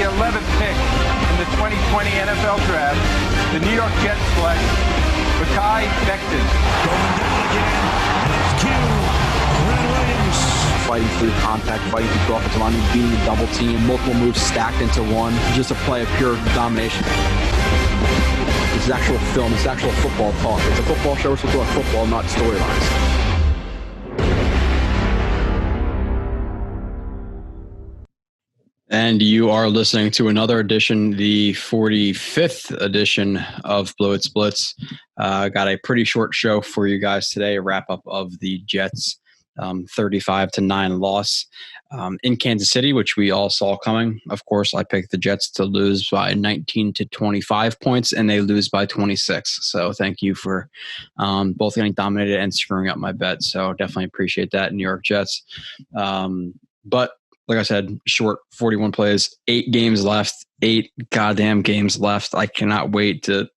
11th pick in the 2020 NFL Draft, the New York Jets select Mekhi Becton. Going down again. That's Q. Red Wings. Fighting through contact, fighting through offensive line, beating the double team, multiple moves stacked into one, just a play of pure domination. This is actual film, it's actual football talk. It's a football show, we're supposed to talk football, not storylines. And you are listening to another edition, the 45th edition of Blewett's Blitz. Got a pretty short show for you guys today, a wrap-up of the Jets' 35-9 loss in Kansas City, which we all saw coming. Of course, I picked the Jets to lose by 19 to 25 points, and they lose by 26. So thank you for both getting dominated and screwing up my bet. So definitely appreciate that, New York Jets. But like I said, short 41 plays, 8 games left, 8 goddamn games left. I cannot wait to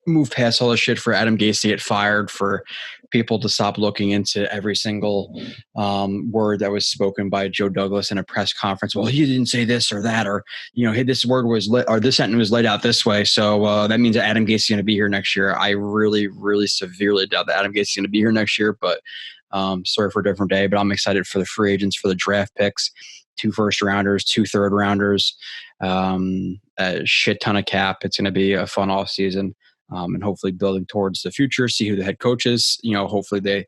move past all this shit for Adam Gase to get fired, for people to stop looking into every single word that was spoken by Joe Douglas in a press conference. Well, he didn't say this or that, or, you know, hey, this word was or this sentence was laid out this way. So that means that Adam Gase is going to be here next year. I really, really severely doubt that Adam Gase is going to be here next year, but sorry for a different day, but I'm excited for the free agents, for the draft picks, 2 first-rounders, 2 third-rounders, a shit ton of cap. It's going to be a fun offseason, and hopefully building towards the future, see who the head coach is. You know, hopefully they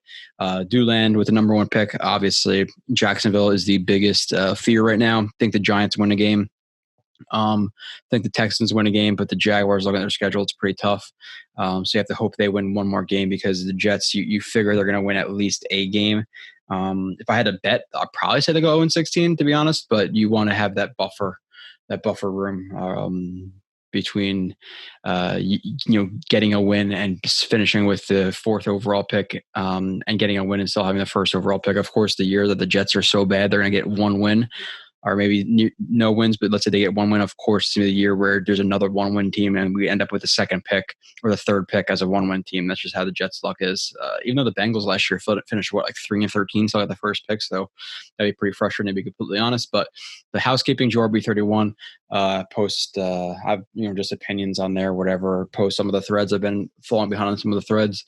do land with the number 1 pick. Obviously, Jacksonville is the biggest fear right now. I think the Giants win a game. I think the Texans win a game, but the Jaguars, looking at their schedule, it's pretty tough. So you have to hope they win one more game, because the Jets, you figure they're going to win at least a game. If I had to bet, I'd probably say they go 0-16, to be honest, but you want to have that buffer room between getting a win and finishing with the 4th overall pick, and getting a win and still having the 1st overall pick. Of course, the year that the Jets are so bad, they're going to get 1 win. Or maybe no wins, but let's say they get 1 win. Of course, it's the year where there's another 1-win team, and we end up with the 2nd pick or the 3rd pick as a 1-win team. That's just how the Jets' luck is. Even though the Bengals last year finished 3-13, so I got the 1st pick, so that'd be pretty frustrating, to be completely honest. But the Housekeeping Jorby 31 post, I've just opinions on there, whatever. Post some of the threads. I've been falling behind on some of the threads.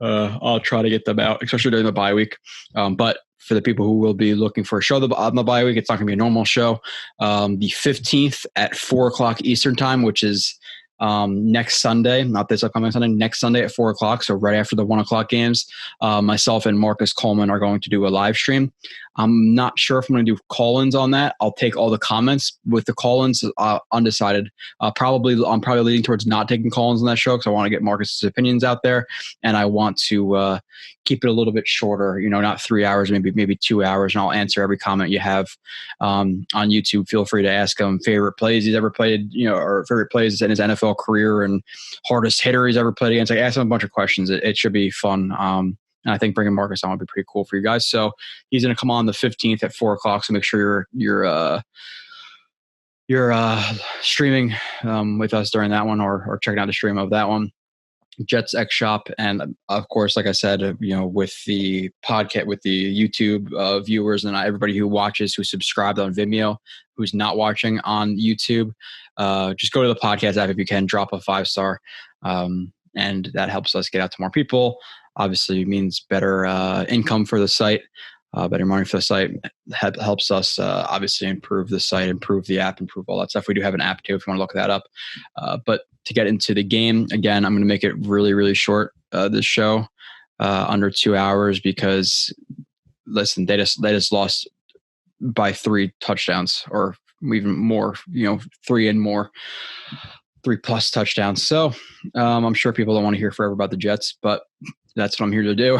I'll try to get them out, especially during the bye week. But for the people who will be looking for a show on the bye week, it's not going to be a normal show. The 15th at 4 o'clock Eastern time, which is next Sunday, not this upcoming Sunday, next Sunday at 4 o'clock. So right after the 1 o'clock games, myself and Marcus Coleman are going to do a live stream. I'm not sure if I'm going to do call-ins on that. I'll take all the comments with the call-ins, undecided. I'm probably leaning towards not taking call-ins on that show, because I want to get Marcus's opinions out there, and I want to keep it a little bit shorter. Not 3 hours, maybe 2 hours, and I'll answer every comment you have on YouTube. Feel free to ask him favorite plays he's ever played, or favorite plays in his NFL career, and hardest hitter he's ever played against. Ask him a bunch of questions. It should be fun. And I think bringing Marcus on would be pretty cool for you guys. So he's going to come on the 15th at 4 o'clock. So make sure you're streaming with us during that one, or checking out the stream of that one. Jets X Shop, and of course, like I said, with the podcast, with the YouTube viewers, and everybody who watches, who subscribed on Vimeo, who's not watching on YouTube, just go to the podcast app if you can, drop a 5-star, and that helps us get out to more people. Obviously, it means better income for the site, better money for the site. Helps us obviously improve the site, improve the app, improve all that stuff. We do have an app too if you want to look that up. But to get into the game, again, I'm going to make it really, really short, this show, under 2 hours, because, listen, they just lost by 3 touchdowns, or even more, 3 and more. 3+ touchdowns. So I'm sure people don't want to hear forever about the Jets, but that's what I'm here to do.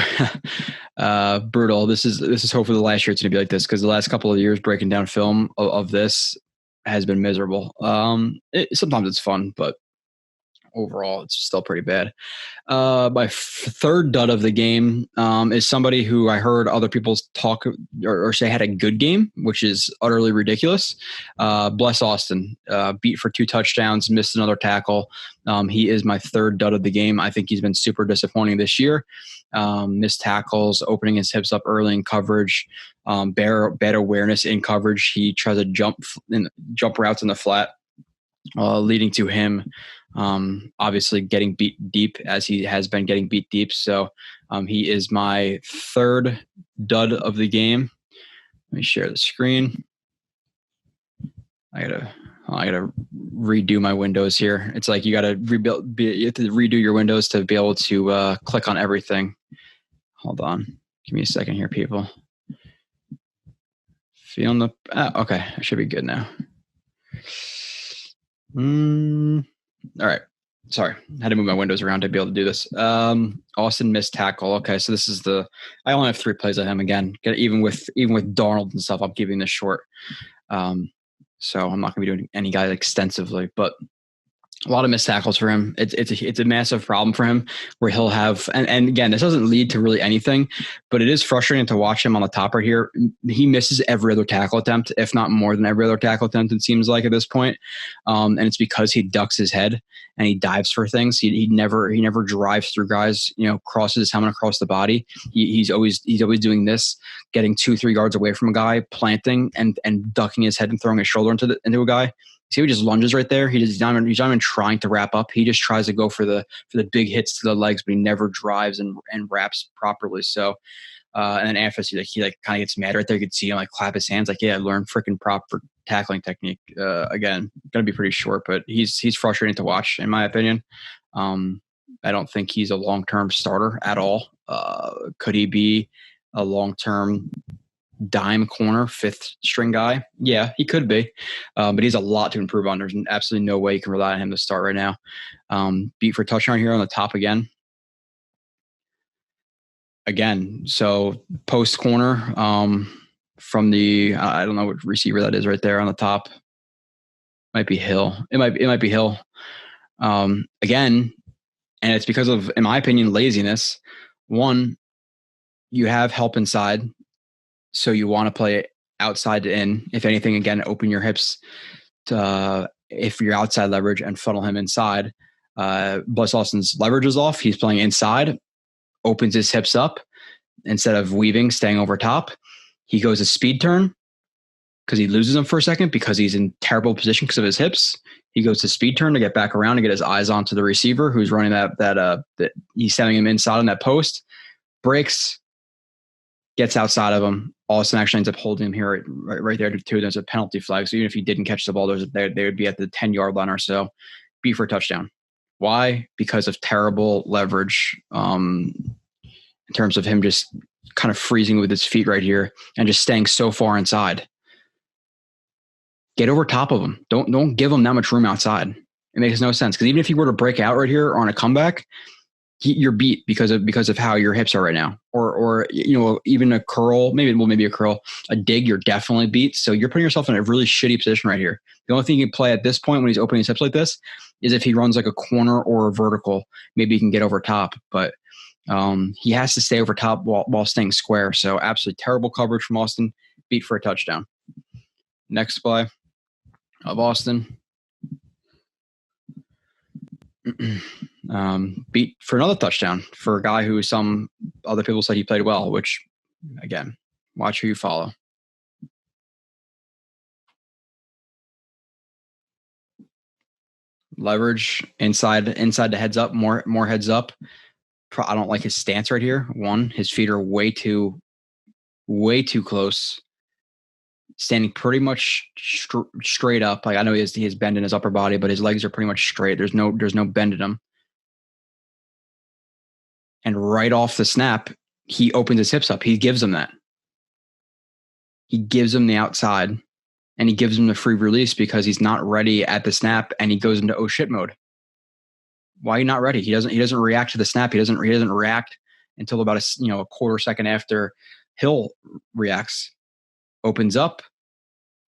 Brutal. This is hopefully the last year it's going to be like this, because the last couple of years breaking down film of this has been miserable. Sometimes it's fun, but overall, it's still pretty bad. My third dud of the game is somebody who I heard other people talk or say had a good game, which is utterly ridiculous. Bless Austin. Beat for 2 touchdowns, missed another tackle. He is my third dud of the game. I think he's been super disappointing this year. Missed tackles, opening his hips up early in coverage, bad awareness in coverage. He tries to jump routes in the flat, leading to him obviously getting beat deep, as he has been getting beat deep. So he is my third dud of the game. Let me share the screen. I gotta redo my windows here. It's like you have to redo your windows to be able to click on everything. Hold on, give me a second here, people. Feeling the okay, I should be good now. All right. Sorry, I had to move my windows around to be able to do this. Austin missed tackle. Okay, so this is I only have 3 plays of him again. Even with Darnold and stuff, I'm keeping this short. So I'm not going to be doing any guys extensively, but a lot of missed tackles for him. It's a massive problem for him, where he'll have, and again, this doesn't lead to really anything, but it is frustrating to watch him on the top right here. He misses every other tackle attempt, if not more than every other tackle attempt, it seems like at this point. And it's because he ducks his head and he dives for things. He never drives through guys, crosses his helmet across the body. He's always doing this, getting 2-3 yards away from a guy, planting and ducking his head and throwing his shoulder into a guy. See, he just lunges right there. He's not even trying to wrap up. He just tries to go for the big hits to the legs, but he never drives and wraps properly. So, and then after he kind of gets mad right there. You could see him clap his hands, yeah, I learned freaking proper tackling technique. Again, gonna be pretty short, but he's frustrating to watch in my opinion. I don't think he's a long-term starter at all. Could he be a long-term dime corner 5th string guy? Yeah, he could be, but he's a lot to improve on. There's absolutely no way you can rely on him to start right now. Beat for touchdown here on the top again. So post corner from the I don't know what receiver that is right there on the top. Might be Hill. It might be Hill. Again, and it's because of, in my opinion, laziness. One, you have help inside, so you want to play it outside to in. If anything, again, open your hips to, if you're outside leverage, and funnel him inside. Bless Austin's leverage is off. He's playing inside, opens his hips up instead of weaving, staying over top. He goes a speed turn because he loses him for a second because he's in terrible position because of his hips. He goes to speed turn to get back around and get his eyes onto the receiver who's running that he's sending him inside on that post. Breaks, gets outside of him. Austin actually ends up holding him here right there too. There's a penalty flag. So even if he didn't catch the ball, they would be at the 10-yard line or so. Be for a touchdown. Why? Because of terrible leverage in terms of him just kind of freezing with his feet right here and just staying so far inside. Get over top of him. Don't give him that much room outside. It makes no sense, because even if he were to break out right here or on a comeback, you're beat because of how your hips are right now, or even a curl, maybe a curl, a dig, you're definitely beat. So you're putting yourself in a really shitty position right here. The only thing you can play at this point when he's opening his hips like this is if he runs like a corner or a vertical, maybe he can get over top, but he has to stay over top while staying square. So absolutely terrible coverage from Austin. Beat for a touchdown. Next play of Austin. Beat for another touchdown for a guy who some other people said he played well, which, again, watch who you follow. Leverage inside the heads up, more heads up. I don't like his stance right here. One, his feet are way too close. Standing pretty much straight up. Like, I know he has bend in his upper body, but his legs are pretty much straight. There's no bend in them. And right off the snap, he opens his hips up. He gives him that. He gives him the outside, and he gives him the free release because he's not ready at the snap, and he goes into oh shit mode. Why are you not ready? He doesn't react to the snap. He doesn't react until about a quarter second after Hill reacts. Opens up,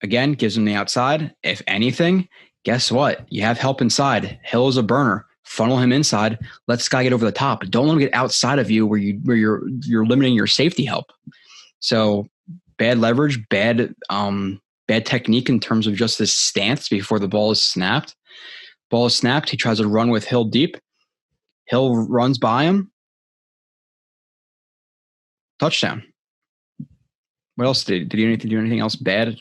again, gives him the outside. If anything, guess what? You have help inside. Hill is a burner. funnel him inside. Let this guy get over the top. Don't let him get outside of you where you're limiting your safety help. So bad leverage, bad technique in terms of just his stance before the ball is snapped. Ball is snapped. He tries to run with Hill deep. Hill runs by him. Touchdown. What else did he do anything else bad?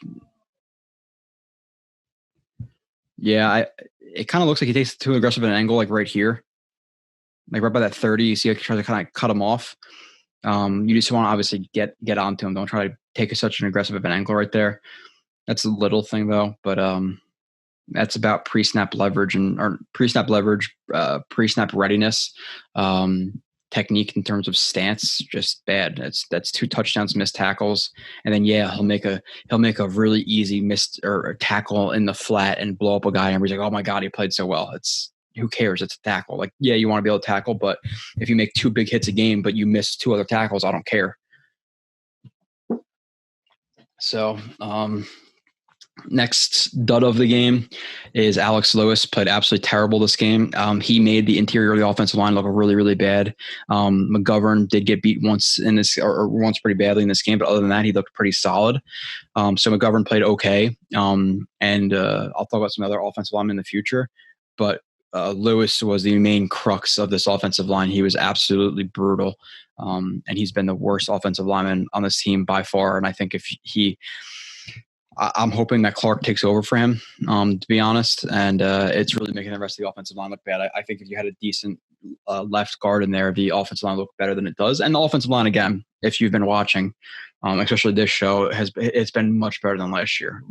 Yeah, it kind of looks like he takes too aggressive an angle, like right here, like right by that 30. You see, he tries to kind of cut him off. You just want to obviously get onto him. Don't try to take such an aggressive of an angle right there. That's a little thing though, but that's about pre-snap leverage pre-snap readiness, technique in terms of stance, just bad. That's 2 touchdowns, missed tackles, and then he'll make a really easy missed or tackle in the flat and blow up a guy, and everybody's like, oh my god, he played so well. It's who cares? It's a tackle. Like, yeah, you want to be able to tackle, but if you make 2 big hits a game but you miss 2 other tackles, I don't care. So next dud of the game is Alex Lewis. Played absolutely terrible this game. He made the interior of the offensive line look really, really bad. McGovern did get beat once once pretty badly in this game, but other than that, he looked pretty solid. So McGovern played okay. And I'll talk about some other offensive linemen in the future, but Lewis was the main crux of this offensive line. He was absolutely brutal. And he's been the worst offensive lineman on this team by far. And I think I'm hoping that Clark takes over for him, to be honest. And it's really making the rest of the offensive line look bad. I think if you had a decent left guard in there, the offensive line looked better than it does. And the offensive line, again, if you've been watching, especially this show, it's been much better than last year.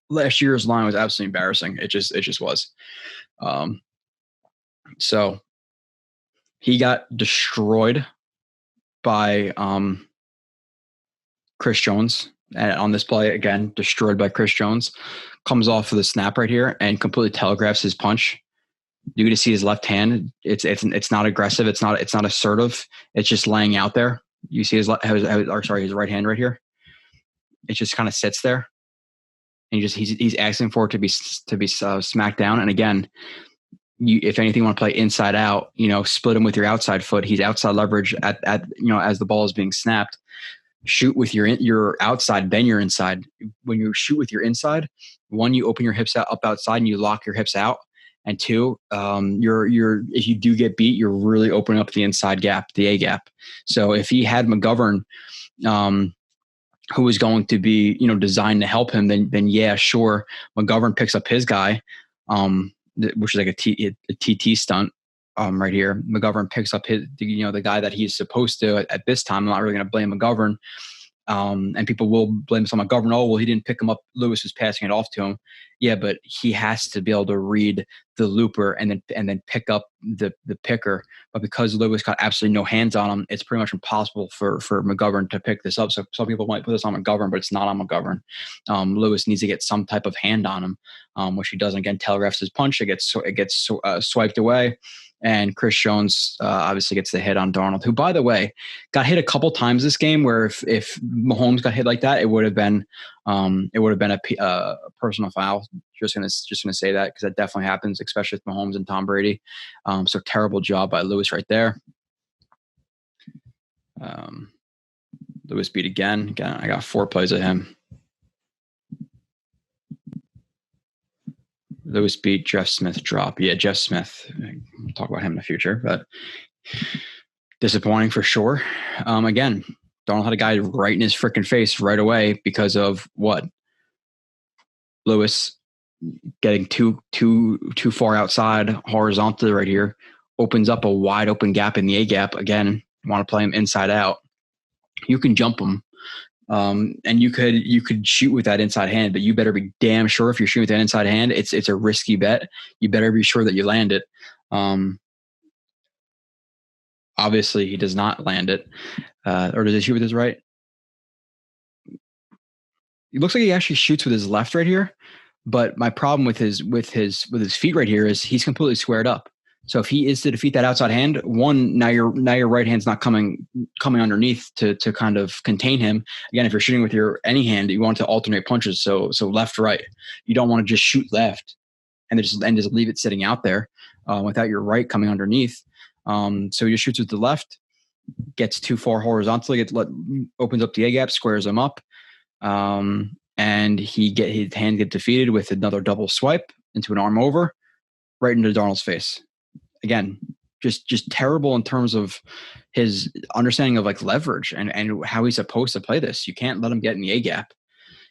Last year's line was absolutely embarrassing. It just was. So he got destroyed by Chris Jones. And on this play, again, destroyed by Chris Jones. Comes off of the snap right here and completely telegraphs his punch. You get to see his left hand. It's not aggressive. It's not assertive. It's just laying out there. You see his right hand right here. It just kind of sits there, and he's asking for it to be smacked down. And again, if anything, you want to play inside out. Split him with your outside foot. He's outside leverage at as the ball is being snapped. Shoot with your outside, then your inside. When you shoot with your inside, 1, you open your hips up outside and you lock your hips out. And 2, if you do get beat, you're really opening up the inside gap, the A gap. So if he had McGovern, who was going to be, designed to help him, then yeah, sure. McGovern picks up his guy, which is like a TT stunt. Right here, McGovern picks up the guy that he's supposed to at this time. I'm not really going to blame McGovern. And people will blame some McGovern. Oh, well, he didn't pick him up. Lewis was passing it off to him. Yeah, but he has to be able to read the looper and then pick up the picker. But because Lewis got absolutely no hands on him, it's pretty much impossible for McGovern to pick this up. So some people might put this on McGovern, but it's not on McGovern. Lewis needs to get some type of hand on him, which he doesn't. Again, telegraphs his punch. It gets swiped away. And Chris Jones obviously gets the hit on Darnold, who, by the way, got hit a couple times this game. Where if Mahomes got hit like that, it would have been a personal foul. Just gonna say that because that definitely happens, especially with Mahomes and Tom Brady. So terrible job by Lewis right there. Lewis beat again. Again, I got 4 plays of him. Lewis beat, Jeff Smith drop. Yeah, Jeff Smith. We'll talk about him in the future, but disappointing for sure. Again, Darnold had a guy right in his freaking face right away because of what? Lewis getting too far outside horizontally right here opens up a wide open gap in the A gap. Again, you want to play him inside out. You can jump him. And you could shoot with that inside hand, but you better be damn sure if you're shooting with that inside hand, it's a risky bet. You better be sure that you land it. Obviously he does not land it. Or does he shoot with his right? It looks like he actually shoots with his left right here. But my problem with his feet right here is he's completely squared up. So if he is to defeat that outside hand, now your right hand's not coming underneath to kind of contain him. Again, if you're shooting with your any hand, you want to alternate punches. So left, right. You don't want to just shoot left and just leave it sitting out there. without your right coming underneath. So he just shoots with the left, gets too far horizontally, opens up the A gap, squares him up, and his hand get defeated with another double swipe into an arm over, right into Darnold's face. Again, just terrible in terms of his understanding of like leverage and how he's supposed to play this. You can't let him get in the A gap.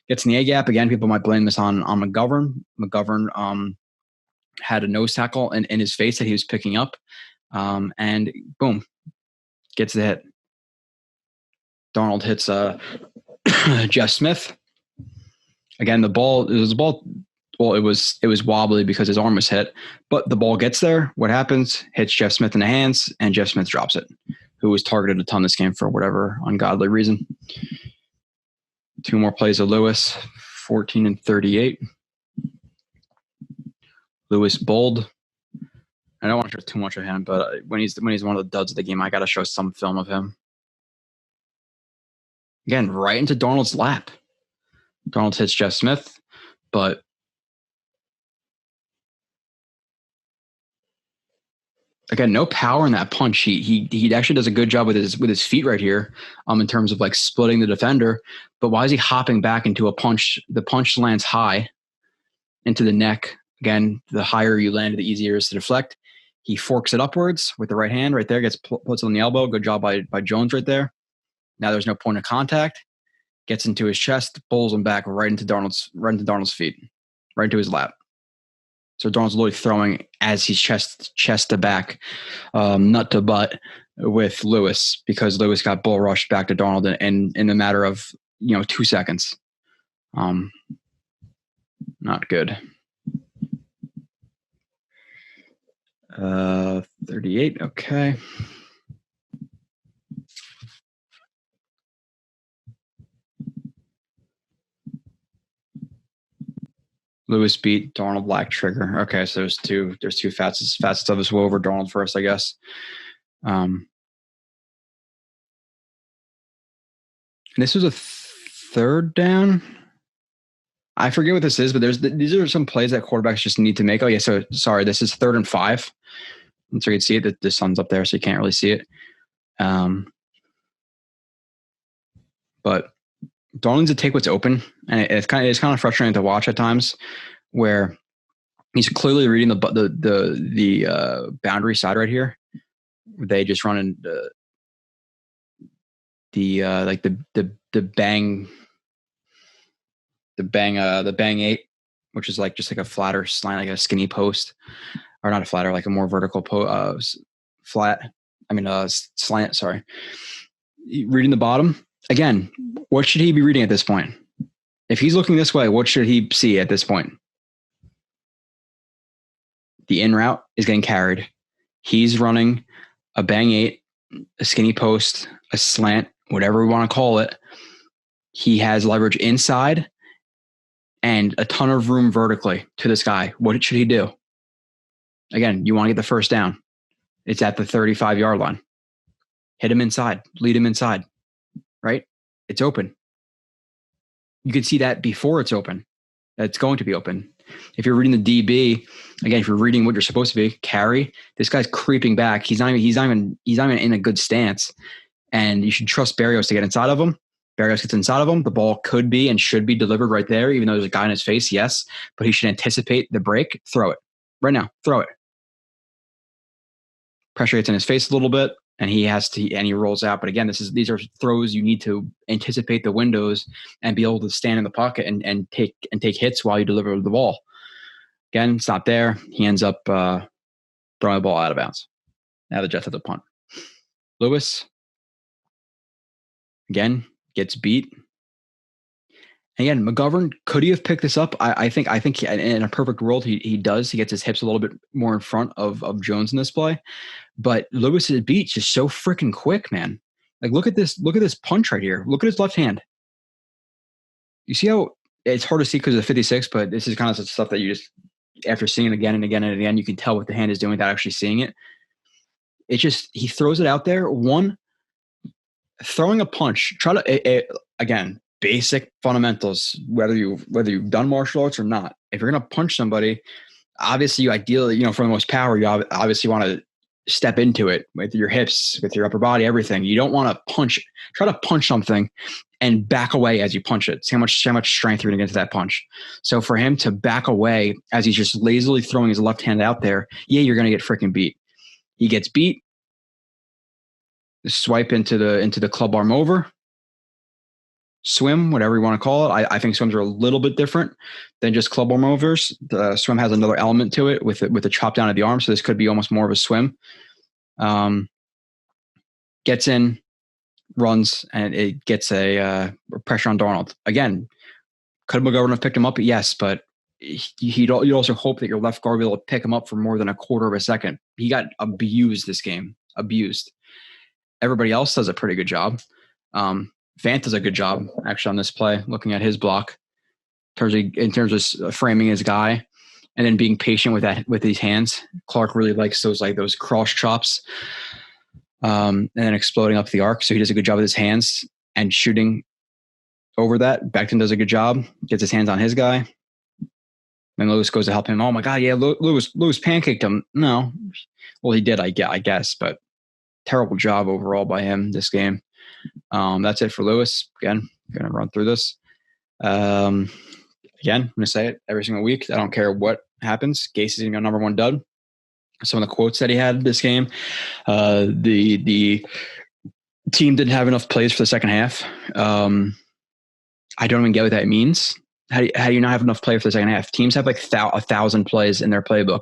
Gets in the A gap again. People might blame this on McGovern. McGovern had a nose tackle in his face that he was picking up, and boom, gets the hit. Darnold hits Jeff Smith. Again, it was wobbly because his arm was hit, but the ball gets there. What happens? Hits Jeff Smith in the hands, and Jeff Smith drops it, who was targeted a ton this game for whatever ungodly reason. 2 more plays of Lewis, 14 and 38. Lewis bold. I don't want to show too much of him, but when he's one of the duds of the game, I got to show some film of him. Again, right into Darnold's lap. Darnold hits Jeff Smith, but again, no power in that punch. He actually does a good job with his feet right here, in terms of like splitting the defender. But why is he hopping back into a punch? The punch lands high into the neck. Again, the higher you land, the easier it is to deflect. He forks it upwards with the right hand right there, puts it on the elbow. Good job by Jones right there. Now there's no point of contact. Gets into his chest, pulls him back right into Darnold's feet, right into his lap. So Darnold's literally throwing as he's chest to back, nut to butt with Lewis, because Lewis got bull rushed back to Darnold in a matter of 2 seconds. Not good. 38. Okay. Lewis beat Darnold black trigger. Okay, so there's two facets of this. We'll over Darnold first, I guess. This was a third down. I forget what this is, but these are some plays that quarterbacks just need to make. Oh yeah, so sorry, this is 3rd and 5. And so you can see it. The sun's up there, so you can't really see it. But Darnold needs to take what's open, and it's kind of frustrating to watch at times, where he's clearly reading the boundary side right here. They just run in the bang 8, which is like just like a flatter slant, like a skinny post, or not a flatter, like a more vertical slant. Sorry, reading the bottom. Again, what should he be reading at this point? If he's looking this way, what should he see at this point? The in route is getting carried. He's running a bang 8, a skinny post, a slant, whatever we want to call it. He has leverage inside and a ton of room vertically to this guy. What should he do? Again, you want to get the first down. It's at the 35-yard line. Hit him inside. Lead him inside. Right? It's open. You can see that before it's open. That's going to be open. If you're reading the DB, again, if you're reading what you're supposed to be, carry. This guy's creeping back. He's not even in a good stance. And you should trust Berrios to get inside of him. Berrios gets inside of him. The ball could be and should be delivered right there, even though there's a guy in his face, yes. But he should anticipate the break. Throw it. Right now. Throw it. Pressure gets in his face a little bit, and he rolls out. But again, these are throws you need to anticipate the windows and be able to stand in the pocket and take hits while you deliver the ball. Again, it's not there. He ends up throwing the ball out of bounds. Now the Jets have the punt. Lewis, again, gets beat. Again, McGovern, could he have picked this up? I think in a perfect world, he does. He gets his hips a little bit more in front of Jones in this play. But Lewis's beat's just so freaking quick, man. Like, look at this punch right here. Look at his left hand. You see how it's hard to see because of the 56, but this is kind of such stuff that you just, after seeing it again and again and again, you can tell what the hand is doing without actually seeing it. It's just, he throws it out there. Throwing a punch, again, basic fundamentals, whether you've done martial arts or not. If you're going to punch somebody, obviously you ideally, for the most power, you obviously want to step into it with your hips, with your upper body, everything. You don't want to try to punch something and back away as you punch it. See how much strength you're going to get into that punch. So for him to back away as he's just lazily throwing his left hand out there, yeah, you're going to get freaking beat. He gets beat. Swipe into the club arm over. Swim, whatever you want to call it. I think swims are a little bit different than just club arm overs. The swim has another element to it with the chop down of the arm. So this could be almost more of a swim. Gets in, runs, and it gets a pressure on Darnold. Again, could McGovern have picked him up? Yes, but you'd also hope that your left guard will be able to pick him up for more than a quarter of a second. He got abused this game. Abused. Everybody else does a pretty good job. Fant does a good job actually on this play, looking at his block in terms of framing his guy and then being patient with these hands. Clark really likes those cross chops and then exploding up the arc. So he does a good job with his hands and shooting over that. Becton does a good job, gets his hands on his guy. Then Lewis goes to help him. Oh my God, yeah, Lewis pancaked him. No, well he did, I guess, but terrible job overall by him this game. That's it for Lewis. Again, I'm going to run through this. Again, I'm going to say it every single week. I don't care what happens. Gase is going to go number one dud. Some of the quotes that he had this game. The team didn't have enough plays for the second half. I don't even get what that means. How do you not have enough play for the second half? Teams have like 1,000 plays in their playbook.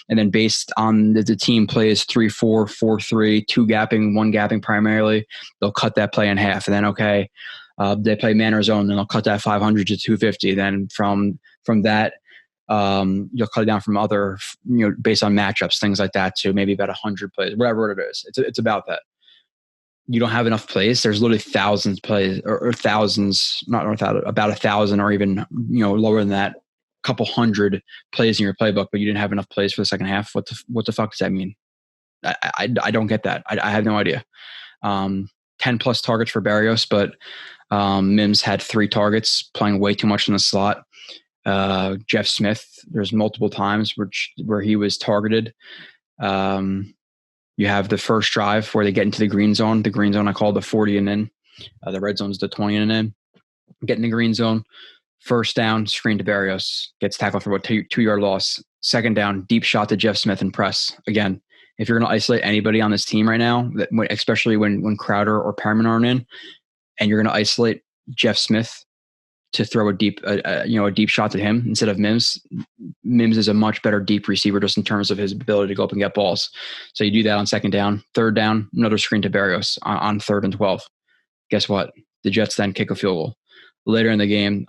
And then based on the team plays 3-4, 4-3, 2 gapping, 1 gapping primarily, they'll cut that play in half. And then, they play man or zone, then they'll cut that 500 to 250. Then from that, you'll cut it down from other, based on matchups, things like that, to maybe about 100 plays, whatever it is. It's about that. You don't have enough plays. There's literally thousands plays or thousands, about 1,000 or even, lower than that, a couple hundred plays in your playbook, but you didn't have enough plays for the second half. What the fuck does that mean? I don't get that. I have no idea. 10 plus targets for Barrios, but Mims had 3 targets, playing way too much in the slot. Jeff Smith, there's multiple times where he was targeted. You have the first drive where they get into the green zone. The green zone I call the 40 and in. The red zone's the 20 and in. Get in the green zone. First down, screen to Barrios. Gets tackled for about 2-yard loss. Second down, deep shot to Jeff Smith and press. Again, if you're going to isolate anybody on this team right now, especially when Crowder or Perriman aren't in, and you're going to isolate Jeff Smith to throw a deep shot to him instead of Mims. Mims is a much better deep receiver just in terms of his ability to go up and get balls. So you do that on second down. Third down, another screen to Barrios on 3rd and 12. Guess what? The Jets then kick a field goal. Later in the game,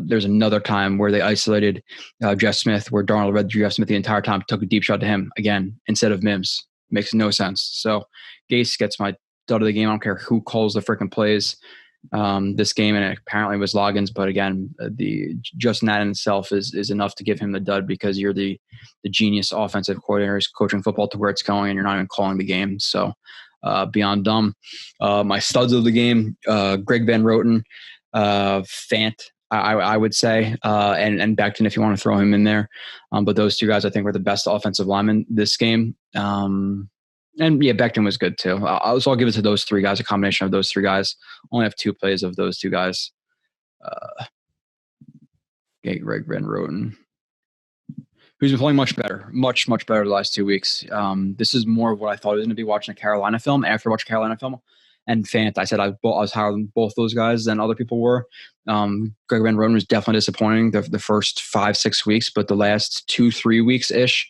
there's another time where they isolated Jeff Smith, where Darnold read Jeff Smith the entire time, took a deep shot to him again instead of Mims. Makes no sense. So Gase gets my dud of the game. I don't care who calls the freaking plays this game, and it apparently was Loggins. But again, just that in itself is enough to give him the dud, because you're the genius offensive coordinator coaching football to where it's going, and you're not even calling the game. So beyond dumb. My studs of the game, Greg Van Roten, Fant, I would say, and Becton if you want to throw him in there. But those 2 guys I think were the best offensive linemen this game. And yeah, Becton was good too. I'll give it to those 3 guys, a combination of those 3 guys. Only have 2 plays of those 2 guys. Greg Van Roten, who's been playing much better the last 2 weeks. This is more of what I thought I was going to be watching a Carolina film after watching Carolina film. And Fant, I said I was higher than both those guys than other people were. Greg Van Roten was definitely disappointing the first 5-6 weeks, but the last 2-3 weeks-ish,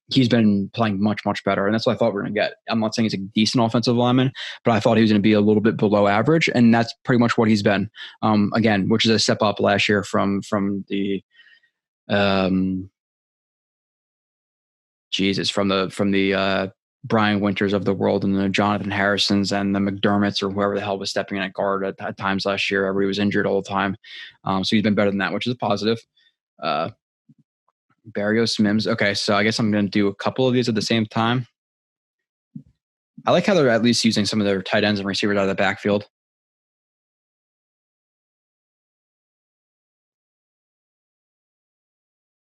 he's been playing much, much better. And that's what I thought we were going to get. I'm not saying he's a decent offensive lineman, but I thought he was going to be a little bit below average, and that's pretty much what he's been. Again, which is a step up last year from the Brian Winters of the world and the Jonathan Harrisons and the McDermotts or whoever the hell was stepping in at guard at times last year. Everybody was injured all the time. So he's been better than that, which is a positive. Barrios, Mims. Okay, so I guess I'm going to do a couple of these at the same time. I like how they're at least using some of their tight ends and receivers out of the backfield.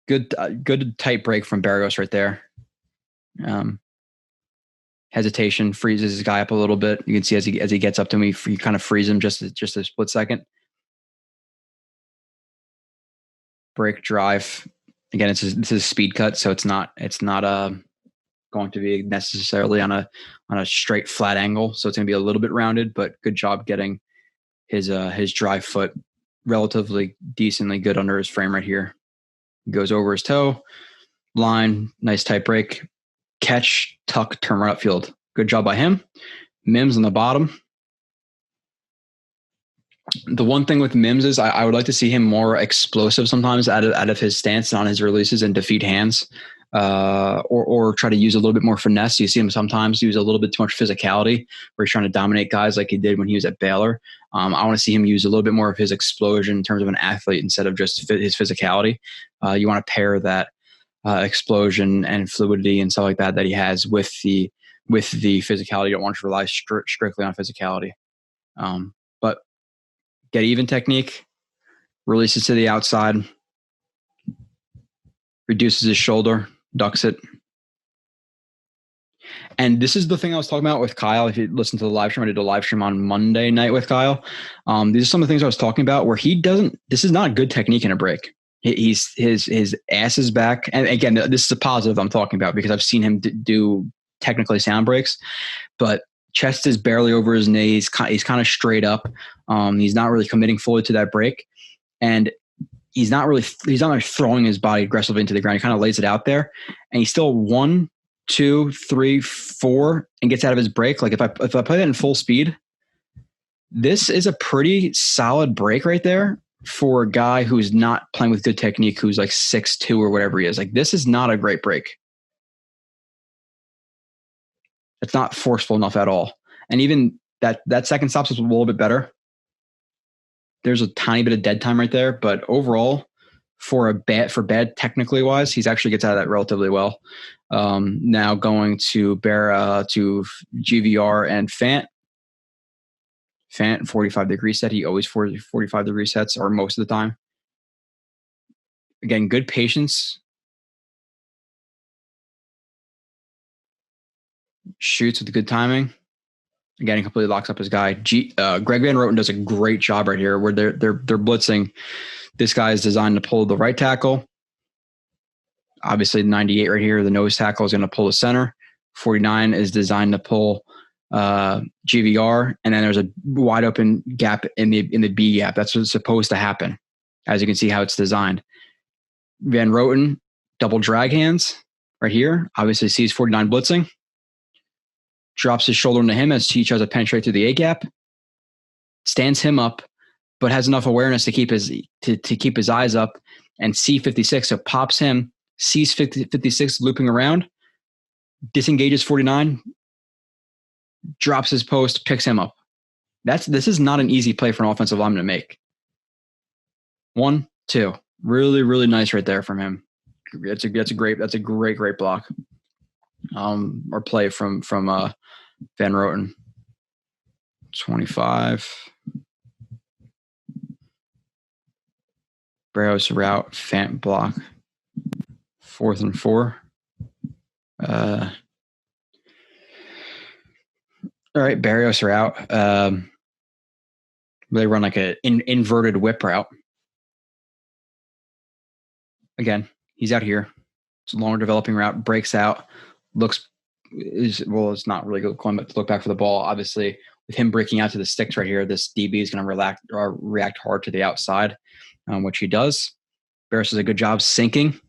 Good tight break from Barrios right there. Hesitation, freezes his guy up a little bit. You can see as he gets up to me, you kind of freeze him just a split second. Break, drive. Again, this is a speed cut, so it's not going to be necessarily on a straight flat angle. So it's going to be a little bit rounded, but good job getting his drive foot relatively decently good under his frame right here. Goes over his toe, line, nice tight break, catch, tuck, turn right upfield. Good job by him. Mims on the bottom. The one thing with Mims is I would like to see him more explosive sometimes out of his stance and on his releases and defeat hands, or try to use a little bit more finesse. You see him sometimes use a little bit too much physicality where he's trying to dominate guys like he did when he was at Baylor. I want to see him use a little bit more of his explosion in terms of an athlete instead of just his physicality. You want to pair that explosion and fluidity and stuff like that he has with the physicality. You don't want to rely strictly on physicality. But get even technique, releases to the outside, reduces his shoulder, ducks it. And this is the thing I was talking about with Kyle. If you listen to the live stream, I did a live stream on Monday night with Kyle. These are some of the things I was talking about where this is not good technique in a break. His ass is back. And again, this is a positive I'm talking about because I've seen him do technically sound breaks, but chest is barely over his knees. He's kind of straight up. He's not really committing fully to that break. And he's not like throwing his body aggressively into the ground. He kind of lays it out there and he's still 1, 2, 3, 4 and gets out of his break. Like if I play that in full speed, this is a pretty solid break right there for a guy who's not playing with good technique, who's like 6'2" or whatever he is. Like this is not a great break. It's not forceful enough at all. And even that second stop is a little bit better. There's a tiny bit of dead time right there, but overall, for bad technically wise, he's actually gets out of that relatively well. Now going to to GVR and Fant. Fant 45-degree set. He always 45-degree sets, or most of the time. Again, good patience. Shoots with good timing. Again, he completely locks up his guy. Greg Van Roten does a great job right here where they're blitzing. This guy is designed to pull the right tackle. Obviously, 98 right here, the nose tackle is going to pull the center. 49 is designed to pull GVR, and then there's a wide open gap in the B gap. That's what's supposed to happen, as you can see how it's designed. Van Roten, double drag hands right here. Obviously, sees 49 blitzing. Drops his shoulder into him as he tries to penetrate through the A gap. Stands him up, but has enough awareness to keep his eyes up and see 56. So pops him, sees 56 looping around, disengages 49, drops his post, picks him up. This is not an easy play for an offensive lineman to make. 1, 2, really, really nice right there from him. That's a great block. Or play from Van Roten. 25. Barrios route, Fant block. 4th and 4. All right, Barrios route. They run like an inverted whip route. Again, he's out here. It's a longer developing route, breaks out. It's not really going to look back for the ball. Obviously, with him breaking out to the sticks right here, this DB is going to react hard to the outside, which he does. Barrios does a good job sinking,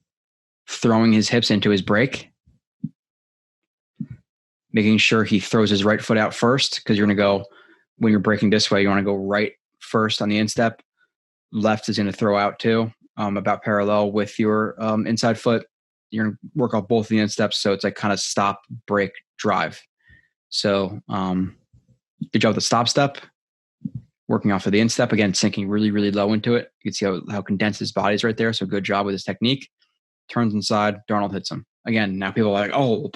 throwing his hips into his break, making sure he throws his right foot out first, because you're going to go, when you're breaking this way, you want to go right first on the instep. Left is going to throw out too, about parallel with your inside foot. You're going to work off both the insteps, so it's like kind of stop, break, drive. So good job with the stop step, working off of the instep. Again, sinking really, really low into it. You can see how condensed his body is right there, so good job with his technique. Turns inside, Darnold hits him. Again, now people are like, oh,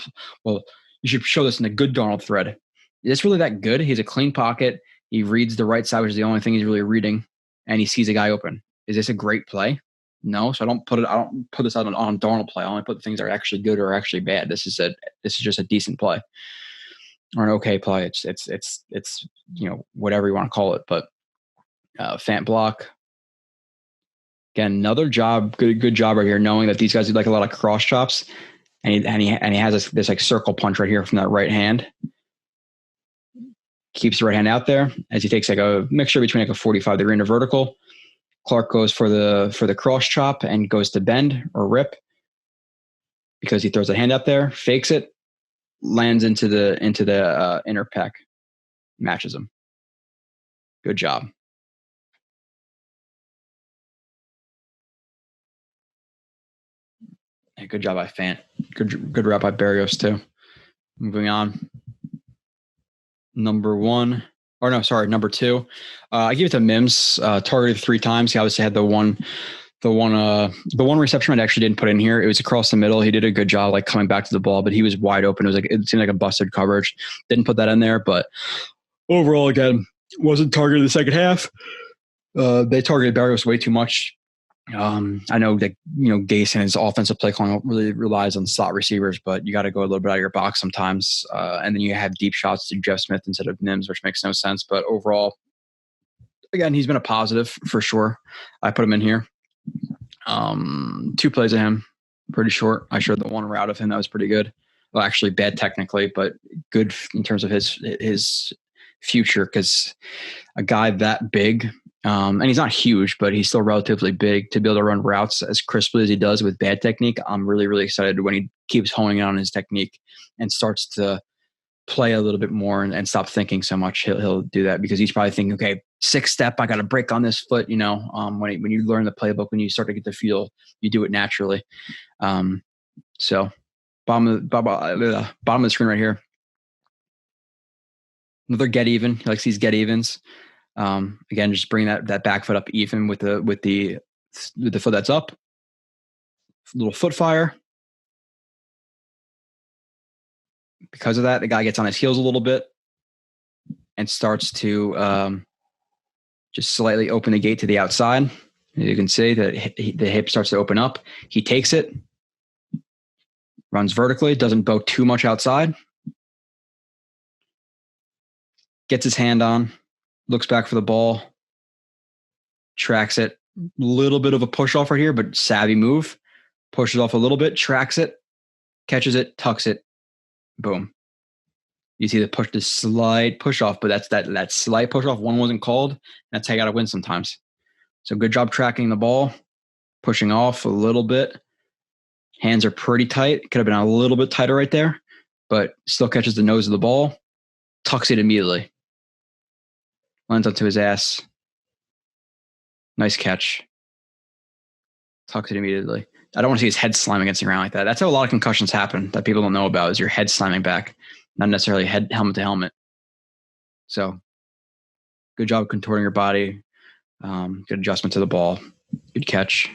well, you should show this in a good Darnold thread. Is this really that good? He's a clean pocket. He reads the right side, which is the only thing he's really reading, and he sees a guy open. Is this a great play? No, so I don't put this out on Darnold play. I only put the things that are actually good or actually bad. This is just a decent play or an okay play. It's whatever you want to call it. But Fant block again, another job, good job right here, knowing that these guys do like a lot of cross chops, and he has this like circle punch right here from that right hand. Keeps the right hand out there as he takes like a mixture between like a 45-degree and a vertical. Clark goes for the cross chop and goes to bend or rip because he throws a hand out there, fakes it, lands into the inner pec, matches him. Good job. Hey, good job by Fant. Good route by Berrios too. Moving on. Number 2. I give it to Mims. Targeted 3 times. He obviously had the one reception I actually didn't put in here. It was across the middle. He did a good job like coming back to the ball, but he was wide open. It seemed like a busted coverage. Didn't put that in there, but overall, again, wasn't targeted the second half. They targeted Berrios way too much. I know that Gase and his offensive play calling really relies on slot receivers, but you got to go a little bit out of your box sometimes. And then you have deep shots to Jeff Smith instead of Mims, which makes no sense. But overall, again, he's been a positive for sure. I put him in here. 2 plays of him, pretty short. I showed the one route of him that was pretty good. Well, actually bad technically, but good in terms of his future, because a guy that big. And he's not huge, but he's still relatively big to be able to run routes as crisply as he does with bad technique. I'm really, really excited when he keeps honing in on his technique and starts to play a little bit more and stop thinking so much. He'll do that because he's probably thinking, okay, 6 step, I got to break on this foot. When you learn the playbook, when you start to get the feel, you do it naturally. So bottom of the screen right here. Another get even. He likes these get evens. Again, just bring that back foot up even with the foot that's up. Little foot fire. Because of that, the guy gets on his heels a little bit and starts to just slightly open the gate to the outside. You can see that the hip starts to open up. He takes it, runs vertically, doesn't bow too much outside. Gets his hand on. Looks back for the ball, tracks it. Little bit of a push off right here, but savvy move. Pushes off a little bit, tracks it, catches it, tucks it, boom. You see the slight push off, but that's that slight push off. One wasn't called. That's how you got to win sometimes. So good job tracking the ball, pushing off a little bit. Hands are pretty tight. Could have been a little bit tighter right there, but still catches the nose of the ball, tucks it immediately. Lands onto his ass. Nice catch. Tucks it immediately. I don't want to see his head slam against the ground like that. That's how a lot of concussions happen that people don't know about, is your head slamming back, not necessarily helmet to helmet. So good job contorting your body. Good adjustment to the ball. Good catch.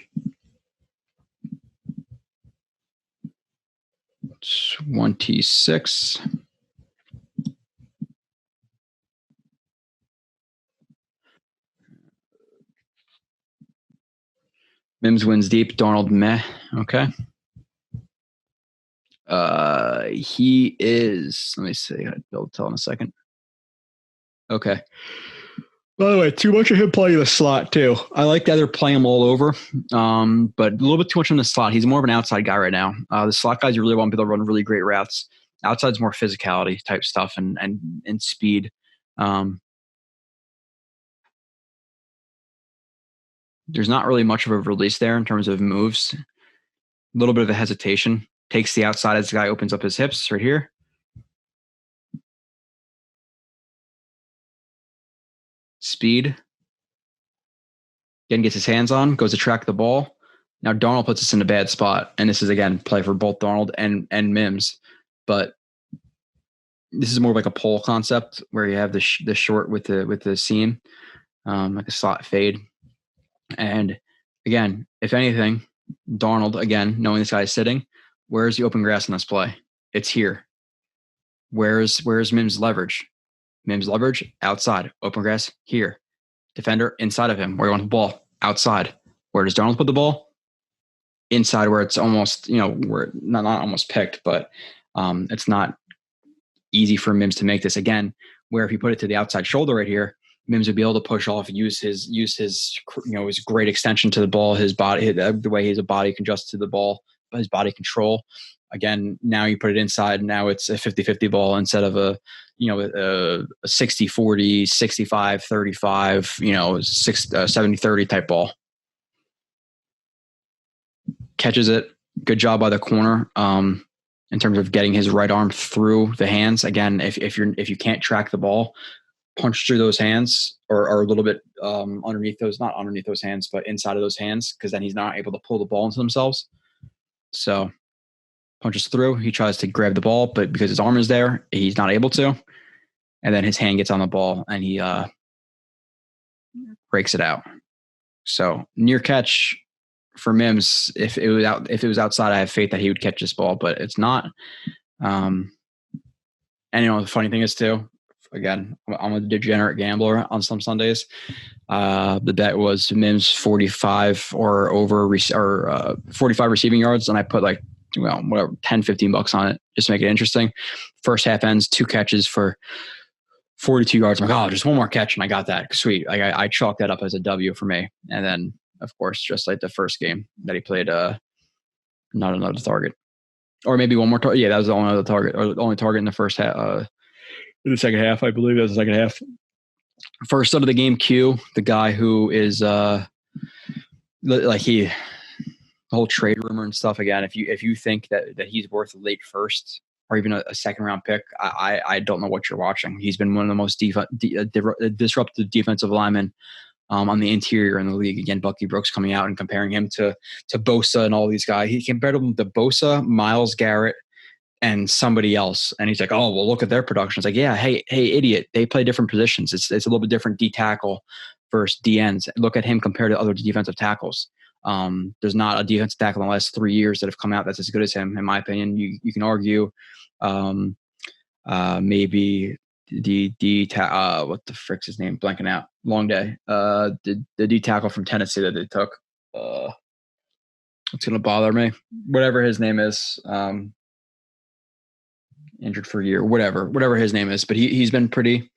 26. Mims wins deep. Darnold meh. Okay. He is. Let me see. I'll tell in a second. Okay. By the way, too much of him playing the slot too. I like that they're playing him all over, but a little bit too much in the slot. He's more of an outside guy right now. The slot guys, you really want people to run really great routes. Outside's more physicality type stuff and speed. There's not really much of a release there in terms of moves. A little bit of a hesitation. Takes the outside as the guy opens up his hips right here. Speed. Again, gets his hands on, goes to track the ball. Now Darnold puts us in a bad spot. And this is, again, play for both Darnold and Mims. But this is more like a pole concept where you have the short with the seam, like a slot fade. And again, if anything, Darnold, again, knowing this guy is sitting, where's the open grass in this play? It's here. Where's Mims' leverage? Mims' leverage, outside. Open grass, here. Defender, inside of him. Where you want the ball? Outside. Where does Darnold put the ball? inside where it's almost, where not almost picked, but it's not easy for Mims to make this again, where if you put it to the outside shoulder right here, Mims would be able to push off, use his his great extension to the ball, his body, the way his body can adjust to the ball, his body control. Again, now you put it inside. Now it's a 50-50 ball instead of a 60-40, 65-35, 70-30 type ball. Catches it. Good job by the corner in terms of getting his right arm through the hands. Again, if you can't track the ball, punch through those hands or a little bit underneath those, not underneath those hands, but inside of those hands, because then he's not able to pull the ball into themselves. So punches through. He tries to grab the ball, but because his arm is there, he's not able to. And then his hand gets on the ball and he breaks it out. So near catch for Mims. If it was outside, I have faith that he would catch this ball, but it's not. And the funny thing is too, again, I'm a degenerate gambler on some Sundays. The bet was Mims 45 or over, or 45 receiving yards, and I put like, whatever, $10-15 on it just to make it interesting. First half ends, 2 catches for 42 yards. I'm like, just one more catch, and I got that. Sweet. I chalked that up as a W for me. And then, of course, just like the first game that he played, not another target, or maybe one more target. Yeah, that was the only other target, or the only target in the first half. In the second half, I believe that was the second half. First out of the game, Q, the guy who is the whole trade rumor and stuff. Again, if you think that he's worth a late first or even a second round pick, I don't know what you're watching. He's been one of the most disruptive defensive linemen on the interior in the league. Again, Bucky Brooks coming out and comparing him to Bosa and all these guys. He compared him to Bosa, Myles Garrett, and somebody else. And he's like, oh, well, look at their production. It's like, yeah, hey, idiot. They play different positions. It's a little bit different D tackle versus D ends. Look at him compared to other defensive tackles. There's not a defensive tackle in the last 3 years that have come out that's as good as him, in my opinion. You can argue maybe what the frick's his name? Blanking out. Long day. The D tackle from Tennessee that they took. It's going to bother me. Whatever his name is. Injured for a year, whatever his name is, but he's been pretty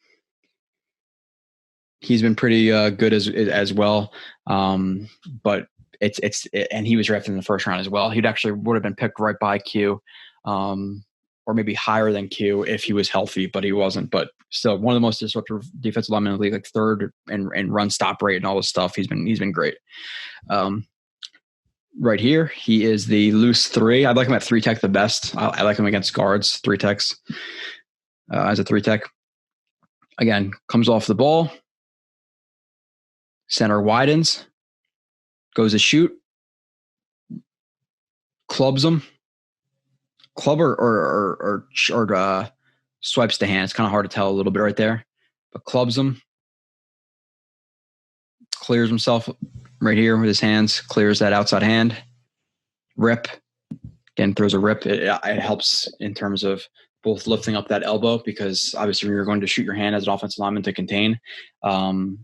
good as well. But and he was drafted in the first round as well. He'd actually would have been picked right by Q, or maybe higher than Q if he was healthy, but he wasn't. But still, one of the most disruptive defensive linemen in the league, like third and run stop rate and all this stuff. He's been great. Right here, he is the loose 3. I like him at 3 tech the best. I like him against guards, 3 techs as a 3 tech. Again, comes off the ball. Center widens. Goes to shoot. Clubs him. Club or swipes the hand. It's kind of hard to tell a little bit right there. But clubs him. Clears himself right here with his hands, clears that outside hand. Rip. Again, throws a rip. It helps in terms of both lifting up that elbow, because obviously when you're going to shoot your hand as an offensive lineman to contain, when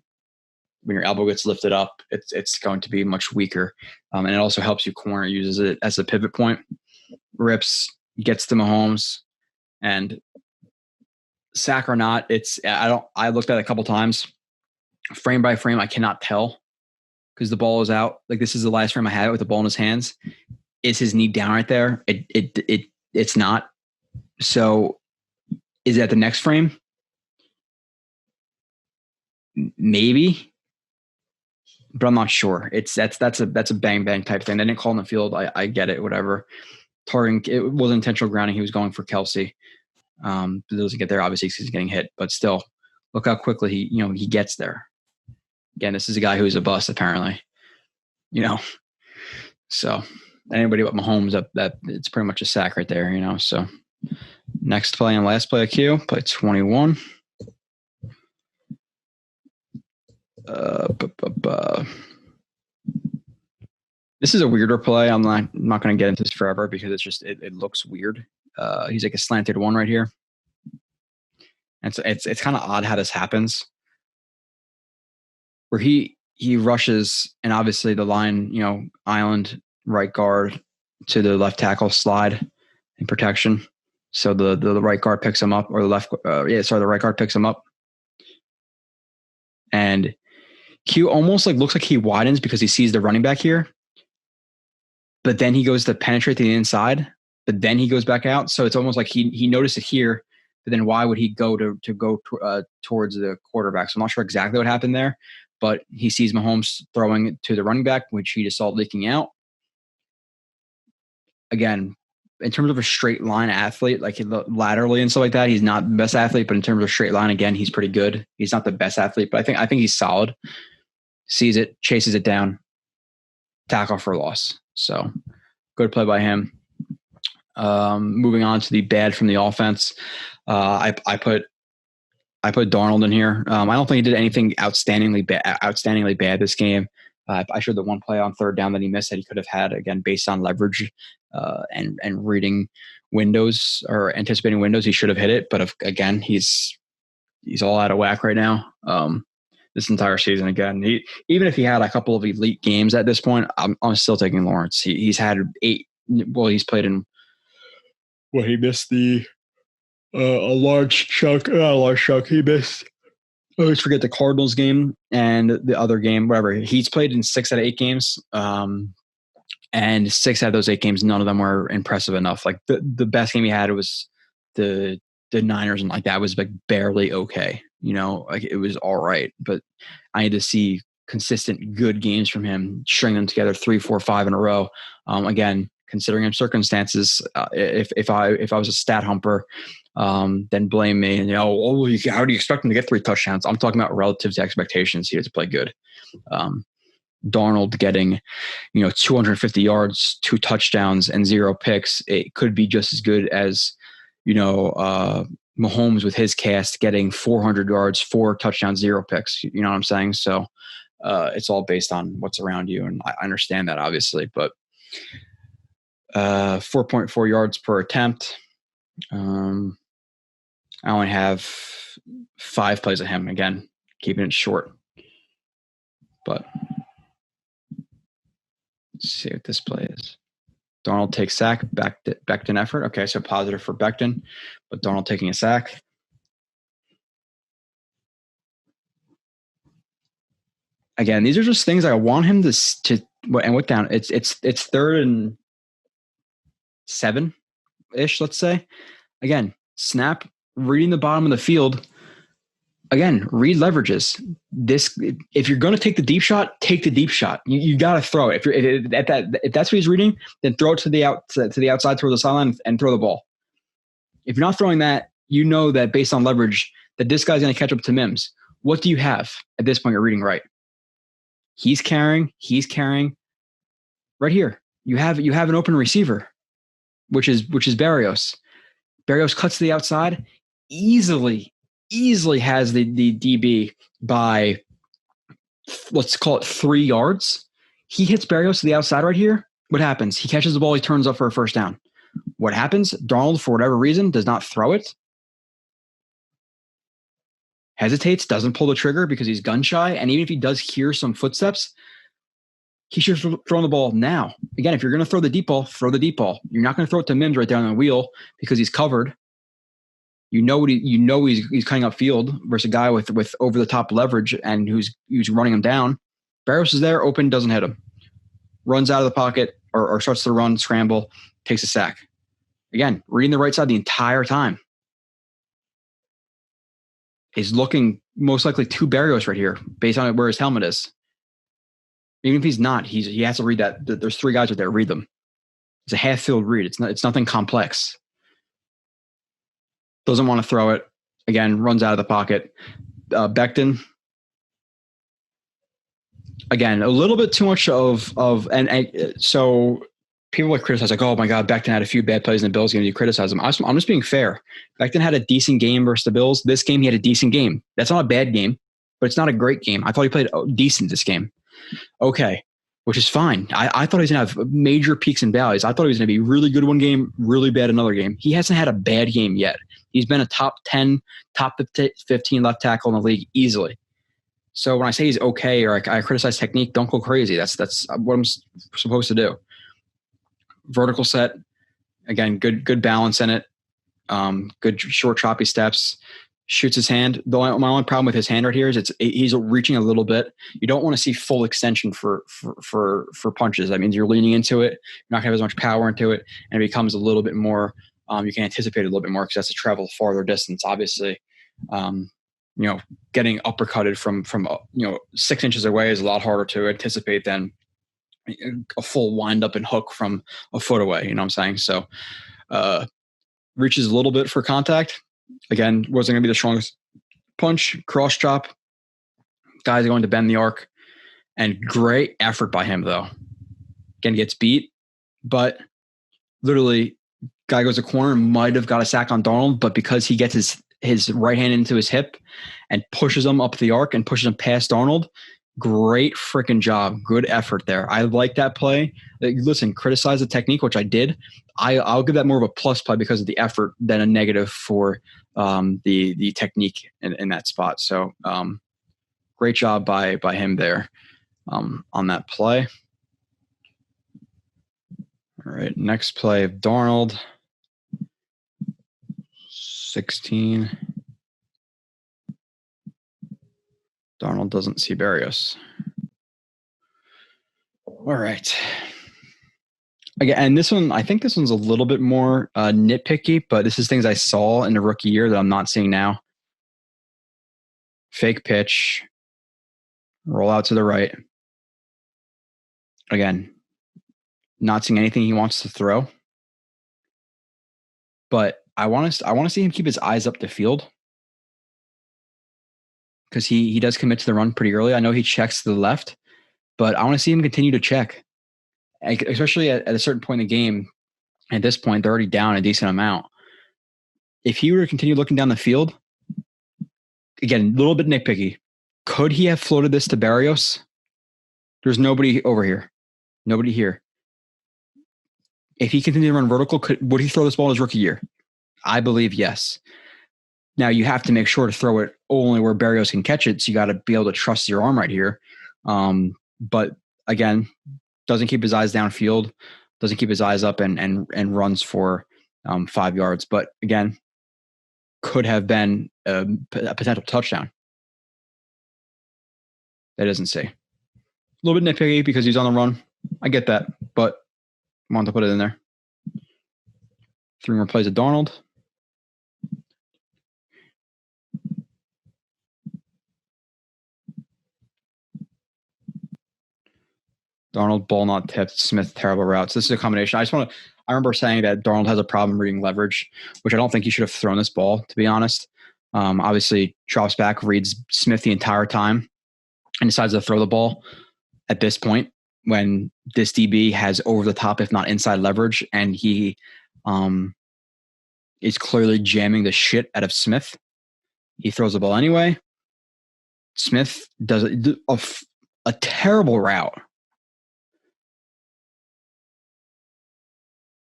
your elbow gets lifted up, it's going to be much weaker. And it also helps you corner, uses it as a pivot point. Rips, gets to Mahomes, and sack or not, I looked at it a couple times. Frame by frame, I cannot tell because the ball is out. Like, this is the last frame I had with the ball in his hands. Is his knee down right there? It's not. So is that the next frame? Maybe, but I'm not sure. That's a bang bang type thing. They didn't call in the field. I get it. Whatever. Targeting, it wasn't intentional grounding. He was going for Kelsey. It doesn't get there obviously because he's getting hit, but still, look how quickly he gets there. Again, this is a guy who's a bust apparently. So anybody but Mahomes, that it's pretty much a sack right there. So next play and last play of Q, play 21. This is a weirder play. I'm not going to get into this forever because it's just it looks weird. He's like a slanted one right here, and so it's kind of odd how this happens, where he rushes and obviously the line, island right guard to the left tackle slide in protection. So the right guard picks him up, or the right guard picks him up. And Q almost like looks like he widens because he sees the running back here. But then he goes to penetrate to the inside, but then he goes back out. So it's almost like he noticed it here, but then why would he go towards the quarterback? So I'm not sure exactly what happened there, but he sees Mahomes throwing it to the running back, which he just saw leaking out. Again, in terms of a straight line athlete, like laterally and stuff like that, he's not the best athlete, but in terms of straight line, again, he's pretty good. He's not the best athlete, but I think he's solid. Sees it, chases it down, tackle for loss. So good play by him. Moving on to the bad from the offense. I put Darnold in here. I don't think he did anything outstandingly bad this game. I showed the one play on third down that he missed that he could have had, again, based on leverage and reading windows or anticipating windows. He should have hit it, but again, he's all out of whack right now. This entire season, again, even if he had a couple of elite games at this point, I'm still taking Lawrence. He's had 8. Well, he's played in. Well, he missed a large chunk. He missed. I always forget the Cardinals game and the other game, whatever. He's played in 6 out of 8 games, and 6 out of those 8 games, none of them were impressive enough. Like the best game he had was the Niners, and like that was like barely okay. Like it was all right, but I need to see consistent good games from him, string them together 3, 4, 5 in a row. Again, considering his circumstances, if I was a stat humper, then blame me. And how do you expect him to get 3 touchdowns? I'm talking about relative to expectations. He has to play good. Darnold getting, 250 yards, 2 touchdowns, and 0 picks. It could be just as good as, Mahomes with his cast getting 400 yards, 4 touchdowns, 0 picks. You know what I'm saying? So it's all based on what's around you. And I understand that, obviously, but 4.4 yards per attempt. I only have 5 plays of him, again, keeping it short. But let's see what this play is. Darnold takes sack, Becton effort. Okay, so positive for Becton, but Darnold taking a sack. Again, these are just things I want him to and what down. It's 3rd and 7-ish, let's say. Again, snap, reading the bottom of the field. Again, read leverages. If you're going to take the deep shot, take the deep shot. You got to throw it. If that's what he's reading, then throw it to the outside, throw the sideline, and throw the ball. If you're not throwing that, you know that based on leverage, that this guy's going to catch up to Mims. What do you have at this point? You're reading right. He's carrying right here. You have an open receiver, which is Berrios. Berrios cuts to the outside, easily has the DB by, let's call it 3 yards. He hits Berrios to the outside right here. What happens? He catches the ball. He turns up for a first down. What happens? Darnold, for whatever reason, does not throw it. Hesitates, doesn't pull the trigger because he's gun shy. And even if he does hear some footsteps, he should have thrown the ball now. Again, if you're going to throw the deep ball, throw the deep ball. You're not going to throw it to Mims right there on the wheel because he's covered. He's cutting up field versus a guy with over the top leverage and who's running him down. Barros is there, open, doesn't hit him. Runs out of the pocket or starts to run, scramble, takes a sack. Again, reading the right side the entire time. He's looking most likely to Berrios right here based on where his helmet is. Even if he's not, he has to read that. There's 3 guys right there. Read them. It's a half-field read. It's nothing complex. Doesn't want to throw it. Again, runs out of the pocket. Becton. Again, a little bit too much and so people would criticize like, oh my God, Becton had a few bad plays in the Bills game. You criticize him. I'm just being fair. Becton had a decent game versus the Bills. This game, he had a decent game. That's not a bad game, but it's not a great game. I thought he played decent this game. Okay, which is fine. I thought he was going to have major peaks and valleys. I thought he was going to be really good one game, really bad another game. He hasn't had a bad game yet. He's been a top 10, top 15 left tackle in the league easily. So when I say he's okay or I criticize technique, don't go crazy. That's what I'm supposed to do. vertical set. Again, good balance in it. Good short choppy steps. Shoots his hand. My only problem with his hand right here is he's reaching a little bit. You don't want to see full extension for punches. That means you're leaning into it. You're not gonna have as much power into it, and it becomes a little bit more. You can anticipate it a little bit more because that's to travel farther distance. Obviously, getting uppercutted from 6 inches away is a lot harder to anticipate than a full wind up and hook from a foot away. You know what I'm saying? So reaches a little bit for contact. Again, wasn't going to be the strongest punch. Cross chop. Guys are going to bend the arc. And great effort by him, though. Again, gets beat. But literally, guy goes a corner, might have got a sack on Darnold, but because he gets his right hand into his hip and pushes him up the arc and pushes him past Darnold, great freaking job. Good effort there. I like that play. Listen, criticize the technique, which I did. I'll give that more of a plus play because of the effort than a negative for the technique in that spot. So great job by him there on that play. All right, next play of Darnold. 16. Darnold doesn't see Berrios. All right. Again, and this one, I think this one's a little bit more nitpicky, but this is things I saw in the rookie year that I'm not seeing now. Fake pitch. Roll out to the right. Again, not seeing anything he wants to throw. But I want to see him keep his eyes up the field. Because he does commit to the run pretty early. I know he checks to the left, but I want to see him continue to check, especially at a certain point in the game. At this point, they're already down a decent amount. If he were to continue looking down the field, again, a little bit nitpicky, could he have floated this to Berrios? There's nobody over here. Nobody here. If he continued to run vertical, would he throw this ball in his rookie year? I believe yes. Now, you have to make sure to throw it only where Berrios can catch it, so you got to be able to trust your arm right here. But again, doesn't keep his eyes downfield, doesn't keep his eyes up and runs for 5 yards. But again, could have been a potential touchdown. That doesn't see. A little bit nitpicky because he's on the run. I get that, but I wanted to put it in there. 3 more plays of Darnold. Darnold, ball not tipped. Smith, terrible routes. This is a combination. I remember saying that Darnold has a problem reading leverage, which I don't think he should have thrown this ball, to be honest. Obviously, drops back, reads Smith the entire time, and decides to throw the ball at this point when this DB has over the top, if not inside leverage, and he is clearly jamming the shit out of Smith. He throws the ball anyway. Smith does a terrible route.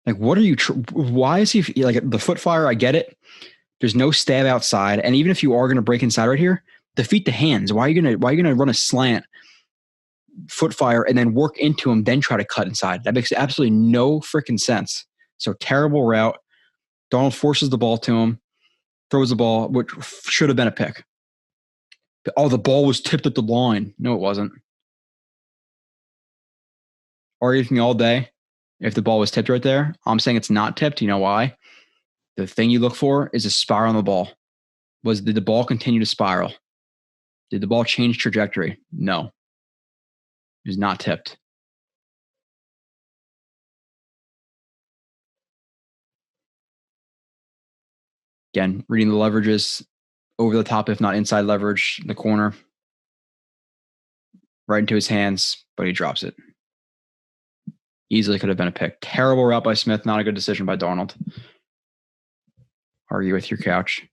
Like, what are you? Why is he like the foot fire? I get it. There's no stab outside, and even if you are going to break inside right here, defeat the hands. Why are you gonna run a slant, foot fire, and then work into him, then try to cut inside? That makes absolutely no freaking sense. So terrible route. Darnold forces the ball to him, throws the ball, which should have been a pick. Oh, the ball was tipped at the line. No, it wasn't. Arguing all day. If the ball was tipped right there, I'm saying it's not tipped. You know why? The thing you look for is a spiral on the ball. Did the ball continue to spiral? Did the ball change trajectory? No. It was not tipped. Again, reading the leverages, over the top, if not inside leverage, in the corner. Right into his hands, but he drops it. Easily could have been a pick. Terrible route by Smith. Not a good decision by Darnold. Argue with your couch.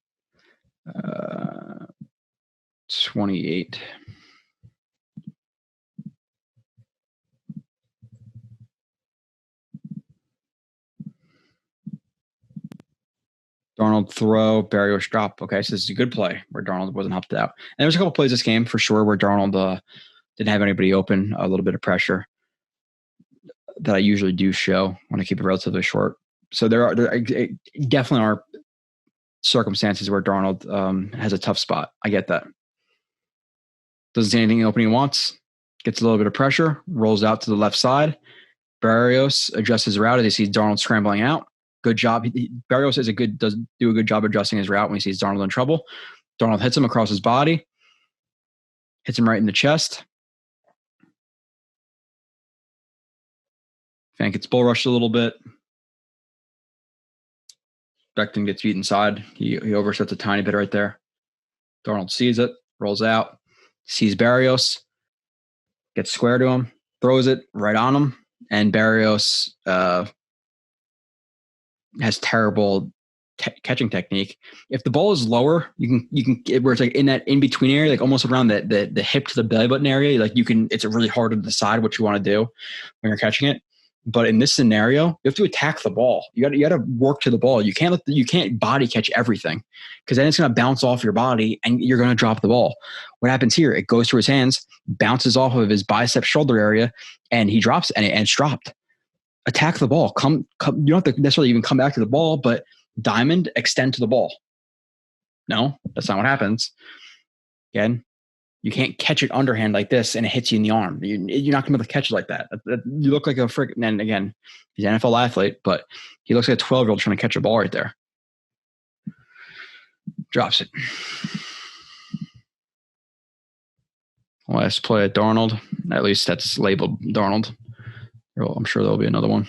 28. Darnold throw, Berrios drop. Okay, so this is a good play where Darnold wasn't helped out. And there was a couple plays this game for sure where Darnold didn't have anybody open, a little bit of pressure. that I usually do show when I keep it relatively short. So there definitely are circumstances where Darnold has a tough spot. I get that. Doesn't see anything in the opening he wants. Gets a little bit of pressure. Rolls out to the left side. Barrios adjusts his route as he sees Darnold scrambling out. Good job. Barrios does do a good job adjusting his route when he sees Darnold in trouble. Darnold hits him across his body. Hits him right in the chest. Fan gets bull rushed a little bit. Becton gets beat inside. He overshoots a tiny bit right there. Darnold sees it, rolls out, sees Barrios, gets square to him, throws it right on him, and Barrios has terrible catching technique. If the ball is lower, you can where it's like in that in between area, like almost around the hip to the belly button area, like it's really hard to decide what you want to do when you're catching it. But in this scenario, you have to attack the ball. You got to work to the ball. You can't body catch everything, because then it's going to bounce off your body and you're going to drop the ball. What happens here? It goes through his hands, bounces off of his bicep shoulder area, and he drops and it's dropped. Attack the ball. Come. You don't have to necessarily even come back to the ball, but diamond, extend to the ball. No, that's not what happens. Again, you can't catch it underhand like this and it hits you in the arm. You're not going to be able to catch it like that. You look like a freak. And again, he's an NFL athlete, but he looks like a 12-year-old trying to catch a ball right there. Drops it. Last play at Darnold. At least that's labeled Darnold. I'm sure there'll be another one.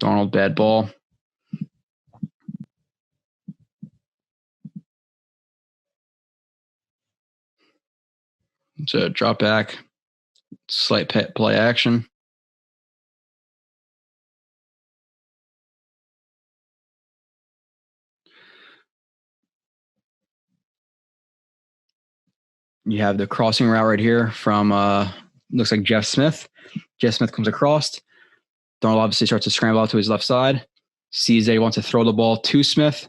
Darnold, bad ball. It's a drop back, slight play action. You have the crossing route right here from looks like Jeff Smith. Jeff Smith comes across. Darnold obviously starts to scramble out to his left side. Sees that he wants to throw the ball to Smith,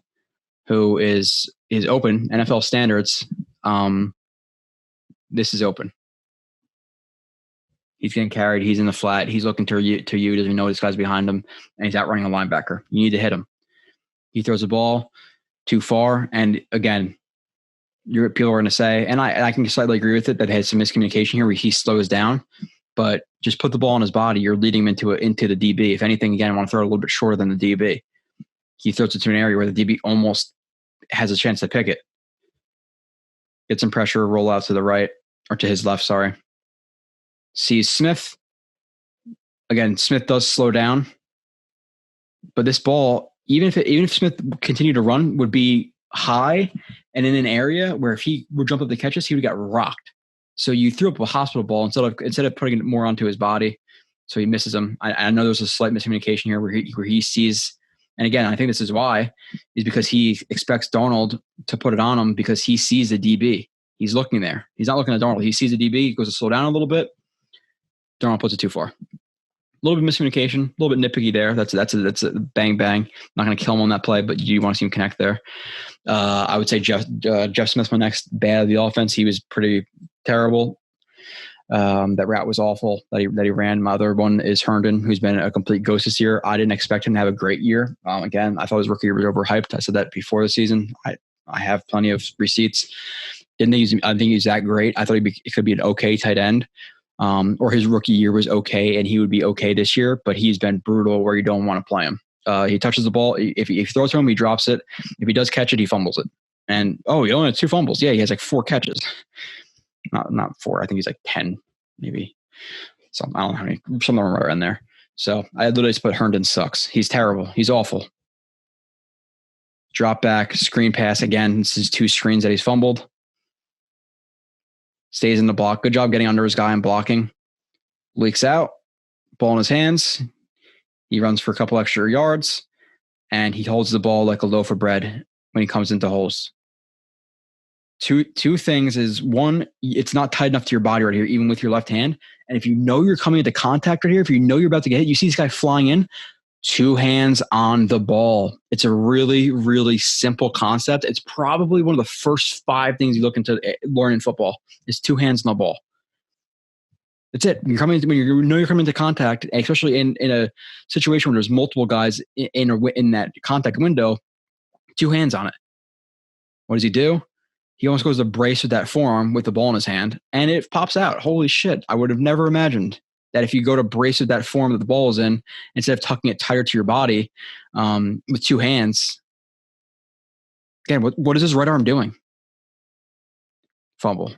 who is open. NFL standards. This is open. He's getting carried. He's in the flat. He's looking to you. Doesn't know this guy's behind him, and he's outrunning a linebacker. You need to hit him. He throws the ball too far, and again, people are going to say, and I can slightly agree with it, that has some miscommunication here where he slows down, but just put the ball on his body. You're leading him into the DB. If anything, again, I want to throw it a little bit shorter than the DB. He throws it to an area where the DB almost has a chance to pick it. Get some pressure, roll out to the right, or to his left, sorry. Sees Smith. Again, Smith does slow down. But this ball, even if Smith continued to run, would be high and in an area where if he would jump up to catch us, he would have got rocked. So you threw up a hospital ball instead of putting it more onto his body. So he misses him. I know there's a slight miscommunication here where he sees, and again, I think this is why, is because he expects Darnold to put it on him because he sees the DB. He's looking there. He's not looking at Darnold. He sees the DB. He goes to slow down a little bit. Darnold puts it too far. A little bit of miscommunication, a little bit nitpicky there. That's a bang bang. Not going to kill him on that play, but you want to see him connect there. I would say Jeff Smith, my next bad of the offense. He was pretty terrible. That route was awful that he ran. My other one is Herndon, who's been a complete ghost this year. I didn't expect him to have a great year. Again, I thought his rookie year was overhyped. I said that before the season. I have plenty of receipts. I think he's that great. I thought it could be an okay tight end. Or his rookie year was okay, and he would be okay this year, but he's been brutal where you don't want to play him. He touches the ball. If he throws to him, he drops it. If he does catch it, he fumbles it. And, he only had 2 fumbles. Yeah, he has like 4 catches. Not 4. I think he's like 10, maybe. So I don't know how many. Something right in there. So I literally just put Herndon sucks. He's terrible. He's awful. Drop back, screen pass. Again, this is 2 screens that he's fumbled. Stays in the block. Good job getting under his guy and blocking. Leaks out. Ball in his hands. He runs for a couple extra yards. And he holds the ball like a loaf of bread when he comes into holes. Two things is, one, it's not tight enough to your body right here, even with your left hand. And if you know you're coming into contact right here, if you know you're about to get hit, you see this guy flying in, 2 hands on the ball. It's a really, really simple concept. It's probably one of the first 5 things you look into learn in football is 2 hands on the ball. That's it. You're coming when you know you're coming into contact, especially in a situation where there's multiple guys in that contact window. 2 hands on it. What does he do? He almost goes to brace with that forearm with the ball in his hand, and it pops out. Holy shit! I would have never imagined that if you go to brace with that forearm that the ball is in, instead of tucking it tighter to your body with 2 hands. Again, what is his right arm doing? Fumble.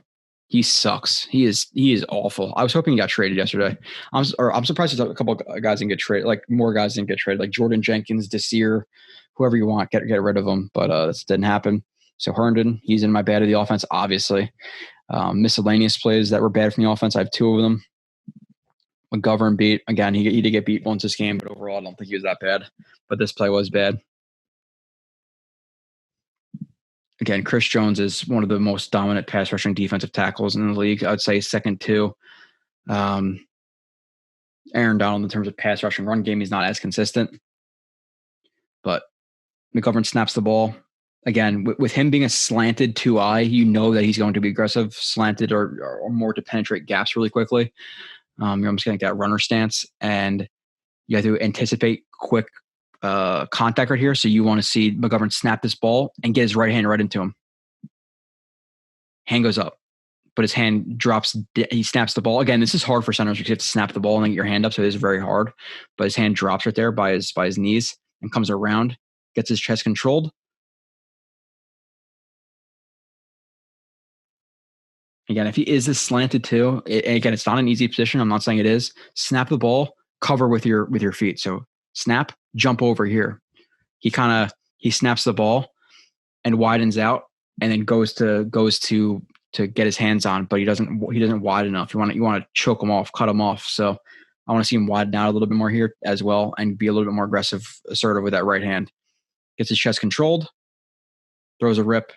He sucks. He is awful. I was hoping he got traded yesterday. I'm surprised there's a couple of guys didn't get traded. Like more guys didn't get traded. Like Jordan Jenkins, Desir, whoever you want, get rid of them. But this didn't happen. So Herndon, he's in my bad of the offense, obviously. Miscellaneous plays that were bad from the offense. I have 2 of them. McGovern beat again. He did get beat once this game, but overall, I don't think he was that bad. But this play was bad. Again, Chris Jones is one of the most dominant pass rushing defensive tackles in the league. I'd say second to Aaron Donald in terms of pass rushing. Run game, he's not as consistent. But McGovern snaps the ball. Again, with him being a slanted 2-eye, you know that he's going to be aggressive, slanted, or more to penetrate gaps really quickly. You're almost getting that runner stance, and you have to anticipate quick contact right here. So you want to see McGovern snap this ball and get his right hand right into him. Hand goes up, but his hand drops. He snaps the ball. Again, this is hard for centers because you have to snap the ball and then get your hand up. So it is very hard, but his hand drops right there by his knees and comes around, gets his chest controlled. Again, if he is this slanted too, again, it's not an easy position. I'm not saying it is. Snap the ball, cover with your feet. So snap, jump over here. He snaps the ball and widens out, and then goes to get his hands on, but he doesn't widen enough. You want to choke him off, cut him off. So I want to see him widen out a little bit more here as well, and be a little bit more aggressive, assertive with that right hand. Gets his chest controlled, throws a rip,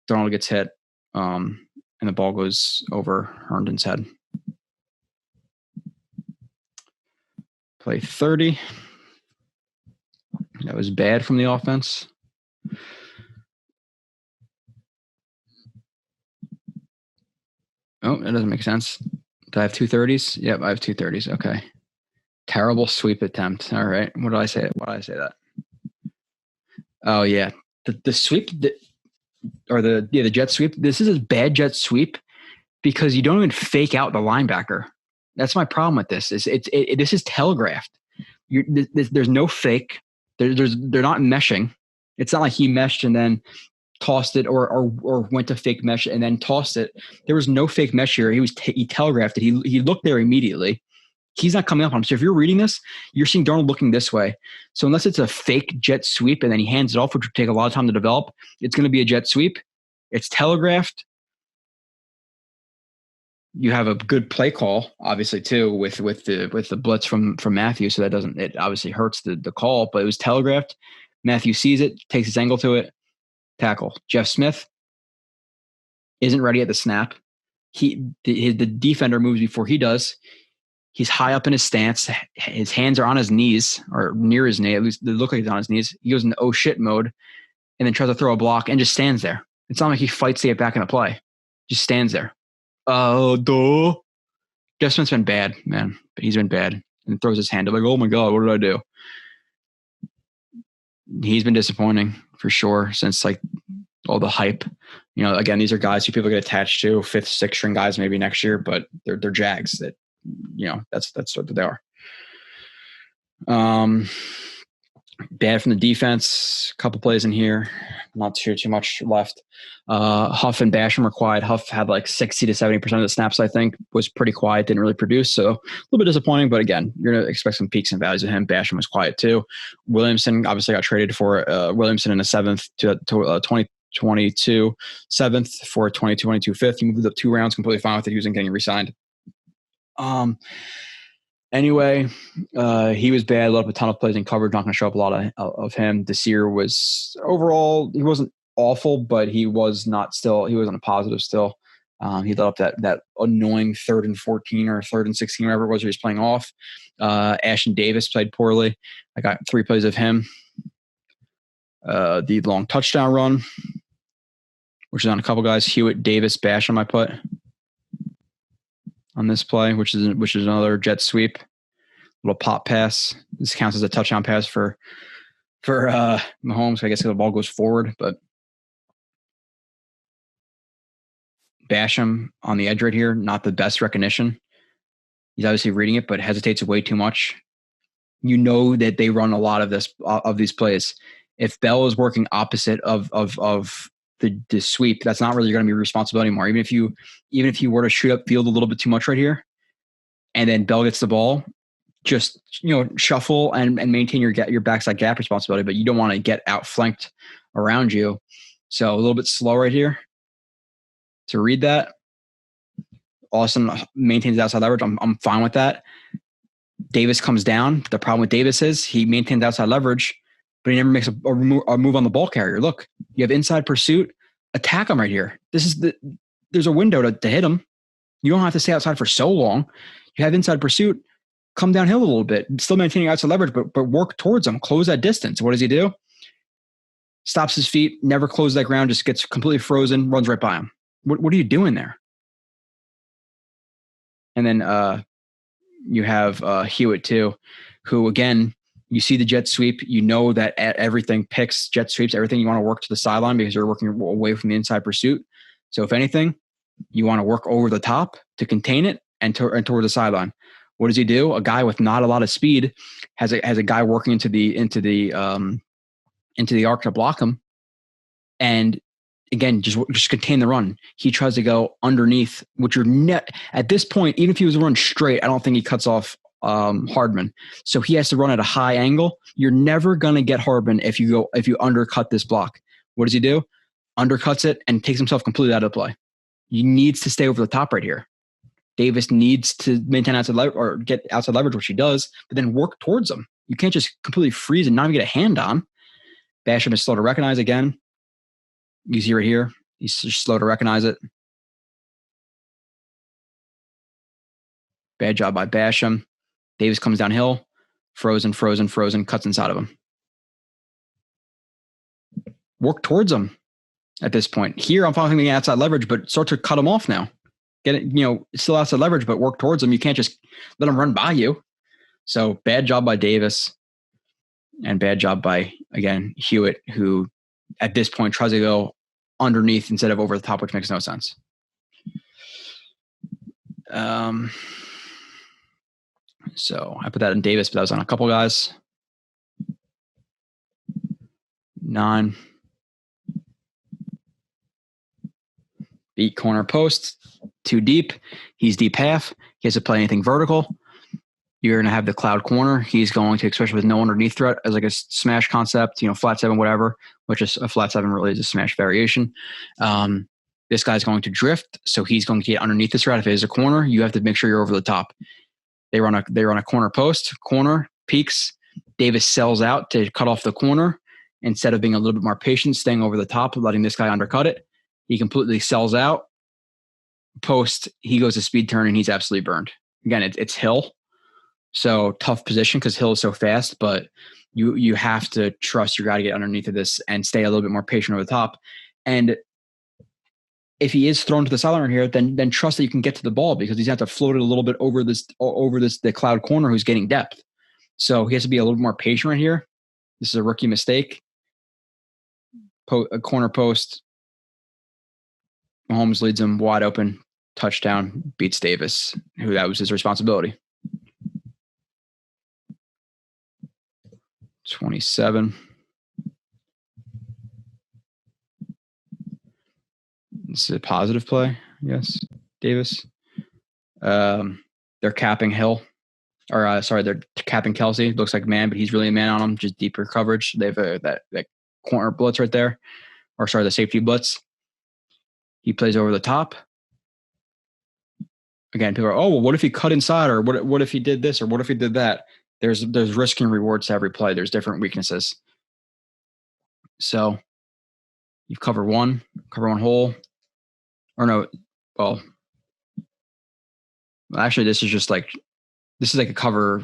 Donald gets hit, and the ball goes over Herndon's head. Play 30. That was bad from the offense. Oh, that doesn't make sense. Do I have 2 30s? Yep, I have 2 30s. Okay. Terrible sweep attempt. All right. What did I say? Why did I say that? Oh, yeah. The sweep, the jet sweep. This is a bad jet sweep because you don't even fake out the linebacker. That's my problem with this. This is telegraphed. There's no fake. They're not meshing. It's not like he meshed and then tossed it or went to fake mesh and then tossed it. There was no fake mesh here. He telegraphed it. He looked there immediately. He's not coming up on him. So if you're reading this, you're seeing Darnold looking this way. So unless it's a fake jet sweep and then he hands it off, which would take a lot of time to develop, it's going to be a jet sweep. It's telegraphed. You have a good play call, obviously, too, with the blitz from Matthew. So it obviously hurts the call, but it was telegraphed. Matthew sees it, takes his angle to it, tackle. Jeff Smith isn't ready at the snap. The defender moves before he does. He's high up in his stance. His hands are on his knees or near his knee. At least they look like he's on his knees. He goes into oh shit mode and then tries to throw a block and just stands there. It's not like he fights to get back in a play. Just stands there. Jeff Smith's been bad, man. He's been bad and throws his hand up like, oh my God, what did I do? He's been disappointing for sure since like all the hype. You know, again, these are guys who people get attached to, 5th, 6th string guys maybe next year, but they're Jags that, you know, that's what they are. Bad from the defense. A couple plays in here. Not too much left. Huff and Basham were quiet. Huff had like 60 to 70% of the snaps, I think. Was pretty quiet. Didn't really produce. So a little bit disappointing. But again, you're going to expect some peaks and valleys of him. Basham was quiet too. Williamson obviously got traded for Williamson in the 7th to 2022 7th for 2022 5th. He moved up 2 rounds. Completely fine with it. He wasn't getting re-signed. Anyway, he was bad. Let up a ton of plays in coverage. Not going to show up a lot of him. Desir was overall, he wasn't awful, but he wasn't a positive still. He let up that annoying 3rd and 14 or 3rd and 16, whatever it was, where he's playing off. Ashton Davis played poorly. I got 3 plays of him. The long touchdown run, which is on a couple guys. Hewitt, Davis, Basham I put. on this play, which is another jet sweep. Little pop pass. This counts as a touchdown pass for Mahomes. I guess the ball goes forward, but Basham on the edge right here, not the best recognition. He's obviously reading it, but hesitates way too much. You know that they run a lot of these plays. If Bell is working opposite of the sweep, that's not really going to be responsible anymore. Even if you were to shoot up field a little bit too much right here, and then Bell gets the ball, just shuffle and maintain your backside gap responsibility. But you don't want to get outflanked around you. So a little bit slow right here to read that. Austin maintains outside leverage. I'm fine with that. Davis comes down. The problem with Davis is he maintains outside leverage, but he never makes a move on the ball carrier. Look, you have inside pursuit. Attack him right here. There's a window to hit him. You don't have to stay outside for so long. You have inside pursuit. Come downhill a little bit. Still maintaining outside leverage, but work towards him. Close that distance. What does he do? Stops his feet. Never closes that ground. Just gets completely frozen. Runs right by him. What are you doing there? And then you have Hewitt too, who again, you see the jet sweep. You know that everything picks jet sweeps, everything you want to work to the sideline because you're working away from the inside pursuit. So if anything, you want to work over the top to contain it and toward the sideline. What does he do? A guy with not a lot of speed has a guy working into the arc to block him, and again, just contain the run. He tries to go underneath, which at this point, even if he was to run straight, I don't think he cuts off Hardman. So he has to run at a high angle. You're never going to get Hardman if you undercut this block. What does he do? Undercuts it and takes himself completely out of the play. He needs to stay over the top right here. Davis needs to maintain outside leverage or get outside leverage, which he does, but then work towards him. You can't just completely freeze and not even get a hand on. Basham is slow to recognize again. You see right here, he's just slow to recognize it. Bad job by Basham. Davis comes downhill, frozen, cuts inside of him. Work towards him at this point. Here, I'm following the outside leverage, but start to cut him off now. Get it, still outside leverage, but work towards him. You can't just let him run by you. So bad job by Davis and bad job by, again, Hewitt, who at this point tries to go underneath instead of over the top, which makes no sense. So I put that in Davis, but that was on a couple guys. 9. Beat corner post. Too deep. He's deep half. He has to play anything vertical. You're going to have the cloud corner. He's going to, especially with no underneath threat, as like a smash concept, flat 7, whatever, which is a flat 7 really is a smash variation. This guy's going to drift, so he's going to get underneath this threat. If it is a corner, you have to make sure you're over the top. They run a corner post, corner, peaks. Davis sells out to cut off the corner instead of being a little bit more patient, staying over the top, letting this guy undercut it. He completely sells out. Post, he goes to speed turn, and he's absolutely burned. Again, it's Hill. So tough position because Hill is so fast, but you have to trust your guy to get underneath of this and stay a little bit more patient over the top. And if he is thrown to the sideline here, then trust that you can get to the ball because he's going to have to float it a little bit over the cloud corner who's getting depth. So he has to be a little more patient right here. This is a rookie mistake. A corner post. Mahomes leads him wide open. Touchdown, beats Davis, who that was his responsibility. 27. It's a positive play, yes. Davis. They're capping Hill. They're capping Kelsey. Looks like man, but he's really a man on him, just deeper coverage. They have that corner blitz right there. The safety blitz. He plays over the top. Again, people are, well, what if he cut inside, or what if he did this, or what if he did that? There's risk and rewards to every play. There's different weaknesses. So you've cover one hole. Or no, well, actually this is like a cover,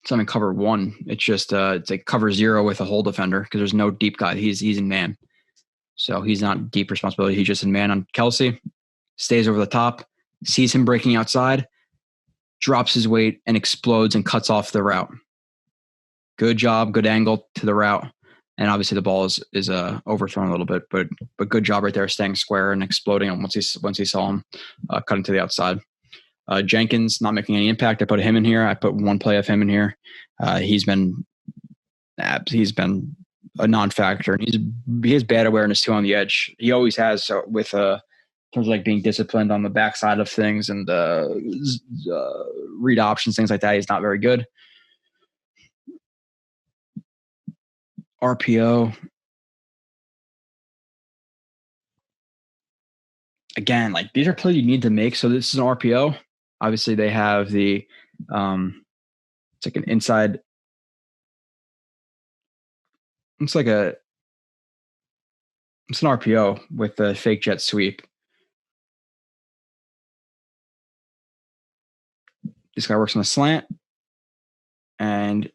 something cover 1. It's just it's like cover 0 with a hole defender because there's no deep guy. He's in man. So he's not deep responsibility. He's just in man on Kelsey. Stays over the top. sees him breaking outside, drops his weight, and explodes and cuts off the route. Good job, good angle to the route. And obviously the ball is overthrown a little bit, but good job right there, staying square and exploding once he saw him cutting to the outside. Jenkins not making any impact. I put him in here. I put one play of him in here. He's been a non-factor. He has bad awareness too on the edge. He always has with in terms of like being disciplined on the backside of things and read options, things like that. He's not very good. RPO. Again, like these are plays you need to make. So this is an RPO. Obviously, they have the it's like an inside. It's an RPO with the fake jet sweep. This guy works on a slant and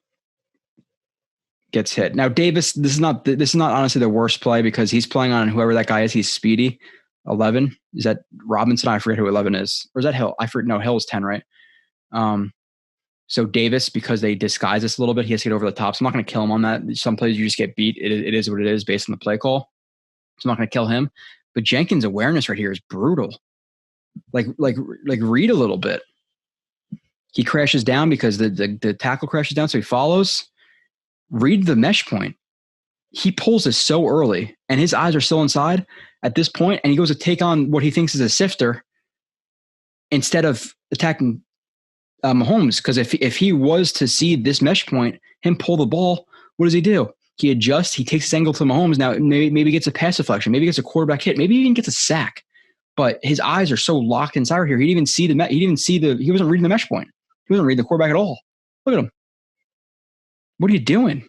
gets hit. Now Davis, this is not honestly the worst play because he's playing on whoever that guy is. He's speedy. 11 is that Robinson? I forget who 11 is, or is that Hill? I forget. No, Hill's 10, right? So Davis, because they disguise this a little bit, he has to get over the top. So I'm not going to kill him on that. Some plays you just get beat. It is what it is based on the play call. So I'm not going to kill him. But Jenkins' awareness right here is brutal. Like read a little bit. He crashes down because the tackle crashes down, so he follows. Read the mesh point. He pulls this so early, and his eyes are still inside at this point, and he goes to take on what he thinks is a sifter instead of attacking Mahomes. Because if he was to see this mesh point, him pull the ball, what does he do? He adjusts. He takes his angle to Mahomes. Now maybe gets a pass deflection. Maybe gets a quarterback hit. Maybe even gets a sack. But his eyes are so locked inside here. He didn't even see he wasn't reading the mesh point. He wasn't reading the quarterback at all. Look at him. What are you doing?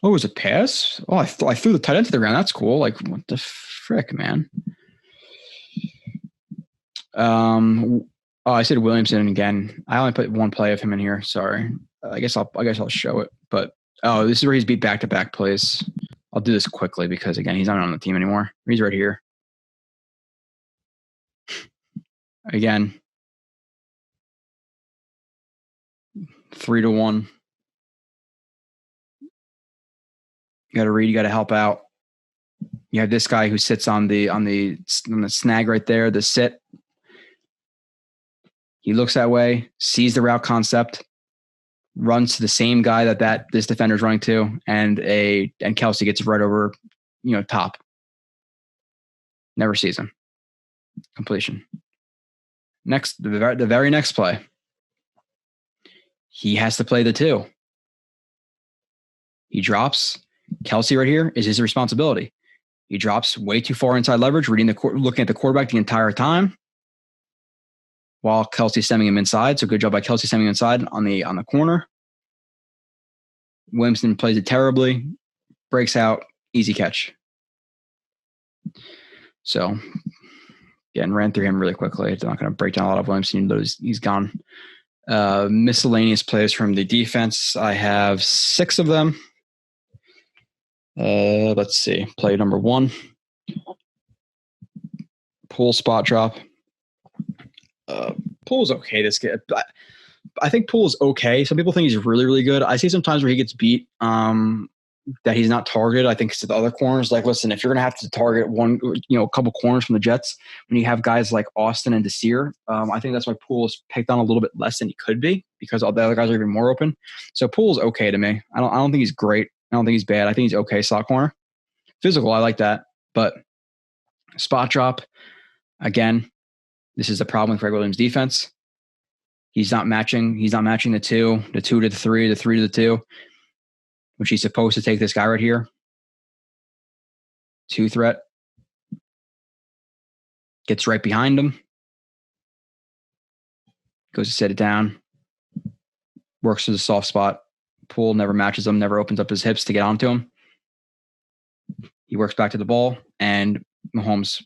Oh, it was a pass? Oh, I threw the tight end to the ground. That's cool. Like, what the frick, man? I said Williamson again. I only put one play of him in here. Sorry. I guess I'll show it. But this is where he's beat back-to-back plays. I'll do this quickly because again, he's not on the team anymore. He's right here. Again, 3-1. You got to read. You got to help out. You have this guy who sits on the snag right there, the sit. He looks that way, sees the route concept, runs to the same guy that this defender's running to, and Kelsey gets right over, top. Never sees him. Completion. Next, the very next play, he has to play the 2. He drops. Kelsey right here is his responsibility. He drops way too far inside leverage, looking at the quarterback the entire time, while Kelsey's stemming him inside. So good job by Kelsey stemming him inside on the corner. Williamson plays it terribly, breaks out, easy catch. So again, ran through him really quickly. It's not going to break down a lot of Williamson, but he's gone. Miscellaneous plays from the defense. I have 6 of them. Let's see. Play number 1. Pool spot drop. Pool's okay. This kid, I think Pool's okay. Some people think he's really, really good. I see sometimes where he gets beat, that he's not targeted. I think it's the other corners. Like, listen, if you're gonna have to target a couple corners from the Jets, when you have guys like Austin and Desir, I think that's why Pool is picked on a little bit less than he could be because all the other guys are even more open. So Pool's okay to me. I don't think he's great. I don't think he's bad. I think he's okay slot corner. Physical, I like that. But spot drop, again, this is the problem with Greg Williams' defense. He's not matching the 2 to the 3, the 3 to the 2, which he's supposed to take this guy right here. 2 threat. Gets right behind him. Goes to set it down. Works to the soft spot. Pool never matches him, never opens up his hips to get onto him. He works back to the ball, and Mahomes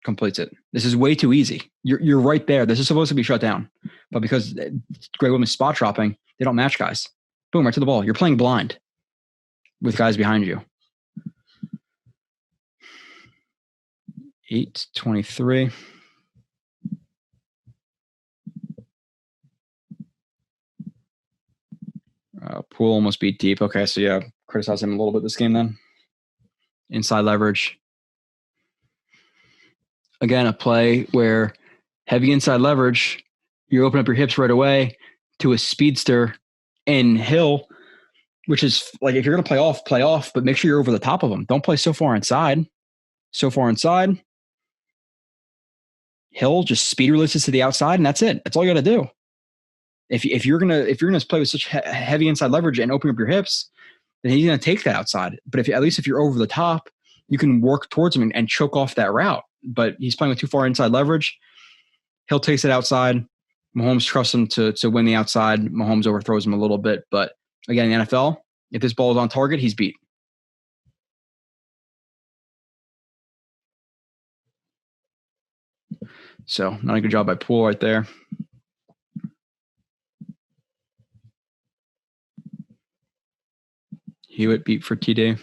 completes it. This is way too easy. You're right there. This is supposed to be shut down. But because Greg Williams is spot dropping, they don't match guys. Boom, right to the ball. You're playing blind with guys behind you. 8:23. Poole almost beat deep. Okay, so yeah, criticize him a little bit this game then. Inside leverage. Again, a play where heavy inside leverage, you open up your hips right away to a speedster in Hill, which is like, if you're going to play off, but make sure you're over the top of them. Don't play so far inside. Hill just speed releases to the outside, and that's it. That's all you got to do. If you're gonna play with such heavy inside leverage and open up your hips, then he's gonna take that outside. But at least if you're over the top, you can work towards him and choke off that route. But he's playing with too far inside leverage. Hill takes it outside. Mahomes trusts him to win the outside. Mahomes overthrows him a little bit. But again, in the NFL, if this ball is on target, he's beat. So not a good job by Poole right there. Hewitt beat for TD.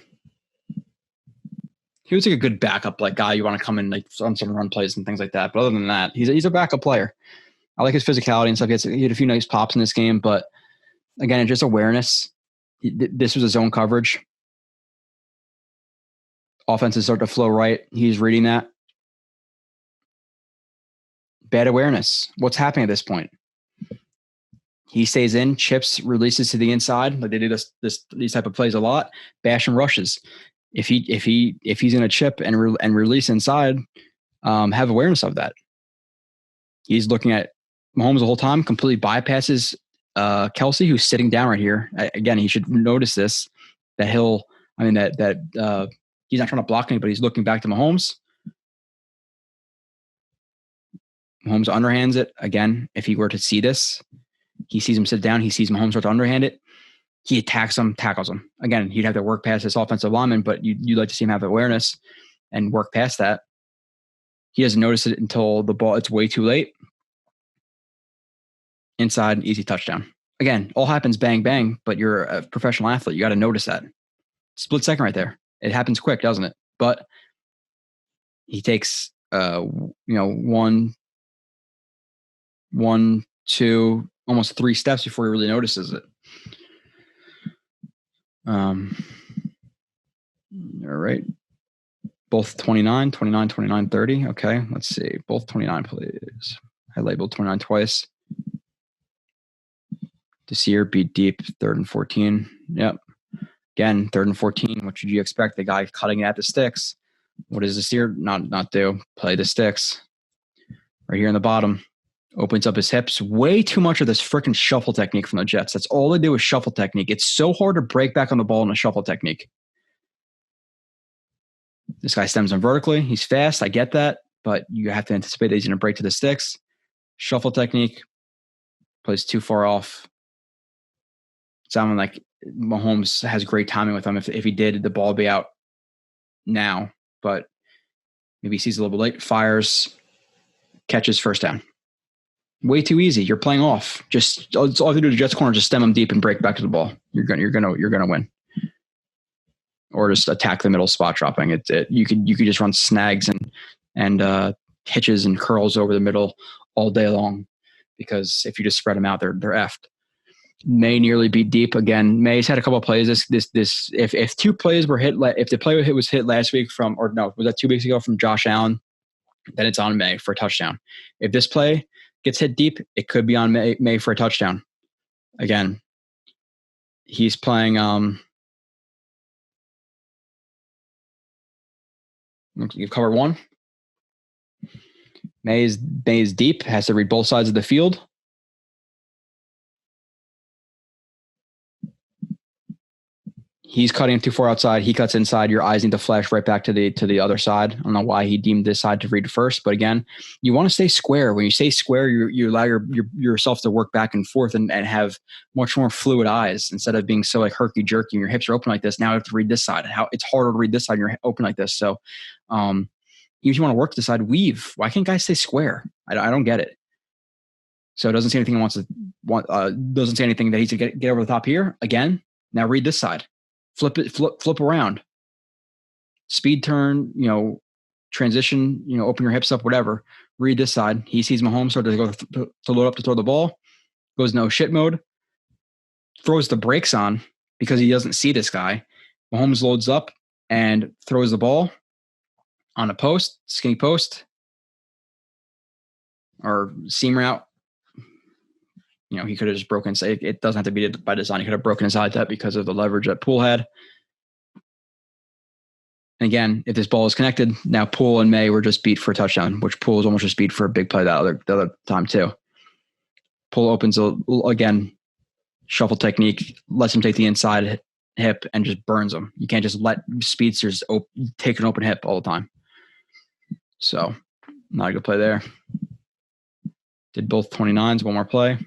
He was like a good backup like guy you want to come in like on some run plays and things like that. But other than that, he's a backup player. I like his physicality and stuff. He had a few nice pops in this game, but again, it's just awareness. This was a zone coverage. Offenses start to flow right. He's reading that. Bad awareness. What's happening at this point? He stays in, chips, releases to the inside. Like they do these type of plays a lot. Bash and rushes. If he's in a chip and release inside, have awareness of that. He's looking at Mahomes the whole time. Completely bypasses Kelsey, who's sitting down right here. Again, he should notice this. That he's not trying to block anybody. He's looking back to Mahomes. Mahomes underhands it. Again, if he were to see this, he sees him sit down. He sees Mahomes start to underhand it. He attacks him, tackles him. Again, he'd have to work past this offensive lineman, but you'd like to see him have awareness and work past that. He doesn't notice it until it's way too late. Inside, easy touchdown. Again, all happens bang, bang, but you're a professional athlete. You got to notice that. Split second right there. It happens quick, doesn't it? But he takes, 1, 2, almost 3 steps before he really notices it. All right. Both 29, 30. Okay, let's see. Both 29 plays. I labeled 29 twice. Desir beat deep, 3rd and 14. Yep. Again, 3rd and 14. What should you expect? The guy cutting at the sticks. What does Desir not do? Play the sticks. Right here in the bottom. Opens up his hips. Way too much of this freaking shuffle technique from the Jets. That's all they do is shuffle technique. It's so hard to break back on the ball in a shuffle technique. This guy stems him vertically. He's fast. I get that. But you have to anticipate that he's going to break to the sticks. Shuffle technique. Plays too far off. Sounding like Mahomes has great timing with him. If he did, the ball would be out now. But maybe he sees a little bit late. Fires. Catches first down. Way too easy. You're playing off. Just all you do to the Jets corner, just stem them deep and break back to the ball. You're gonna win. Or just attack the middle spot dropping. You could just run snags and hitches and curls over the middle all day long, because if you just spread them out, they're effed. May nearly beat deep again. May's had a couple of plays. If 2 plays were hit, if the play was hit last week was that 2 weeks ago from Josh Allen, then it's on May for a touchdown. If this play gets hit deep, it could be on May for a touchdown. Again, he's playing you've covered 1. May is deep, has to read both sides of the field. He's cutting too far outside. He cuts inside. Your eyes need to flash right back to the other side. I don't know why he deemed this side to read first, but again, you want to stay square. When you stay square, you allow yourself to work back and forth and have much more fluid eyes instead of being so like herky jerky. Your hips are open like this. Now you have to read this side. It's harder to read this side. You're open like this. So, if you want to work this side, weave. Why can't guys stay square? I don't get it. So it doesn't say anything doesn't say anything that he's to get over the top here. Again, now read this side. Flip around. Speed turn, transition, open your hips up, whatever. Read this side. He sees Mahomes start to go to load up to throw the ball, goes no shit mode, throws the brakes on because he doesn't see this guy. Mahomes loads up and throws the ball on a post, skinny post, or seam route. He could have just broken. It doesn't have to be by design. He could have broken his eye that because of the leverage that Poole had. And again, if this ball is connected, now Poole and May were just beat for a touchdown, which Poole was almost just beat for a big play the other time too. Poole opens again, shuffle technique, lets him take the inside hip and just burns him. You can't just let speedsters take an open hip all the time. So not a good play there. Did both 29s, one more play.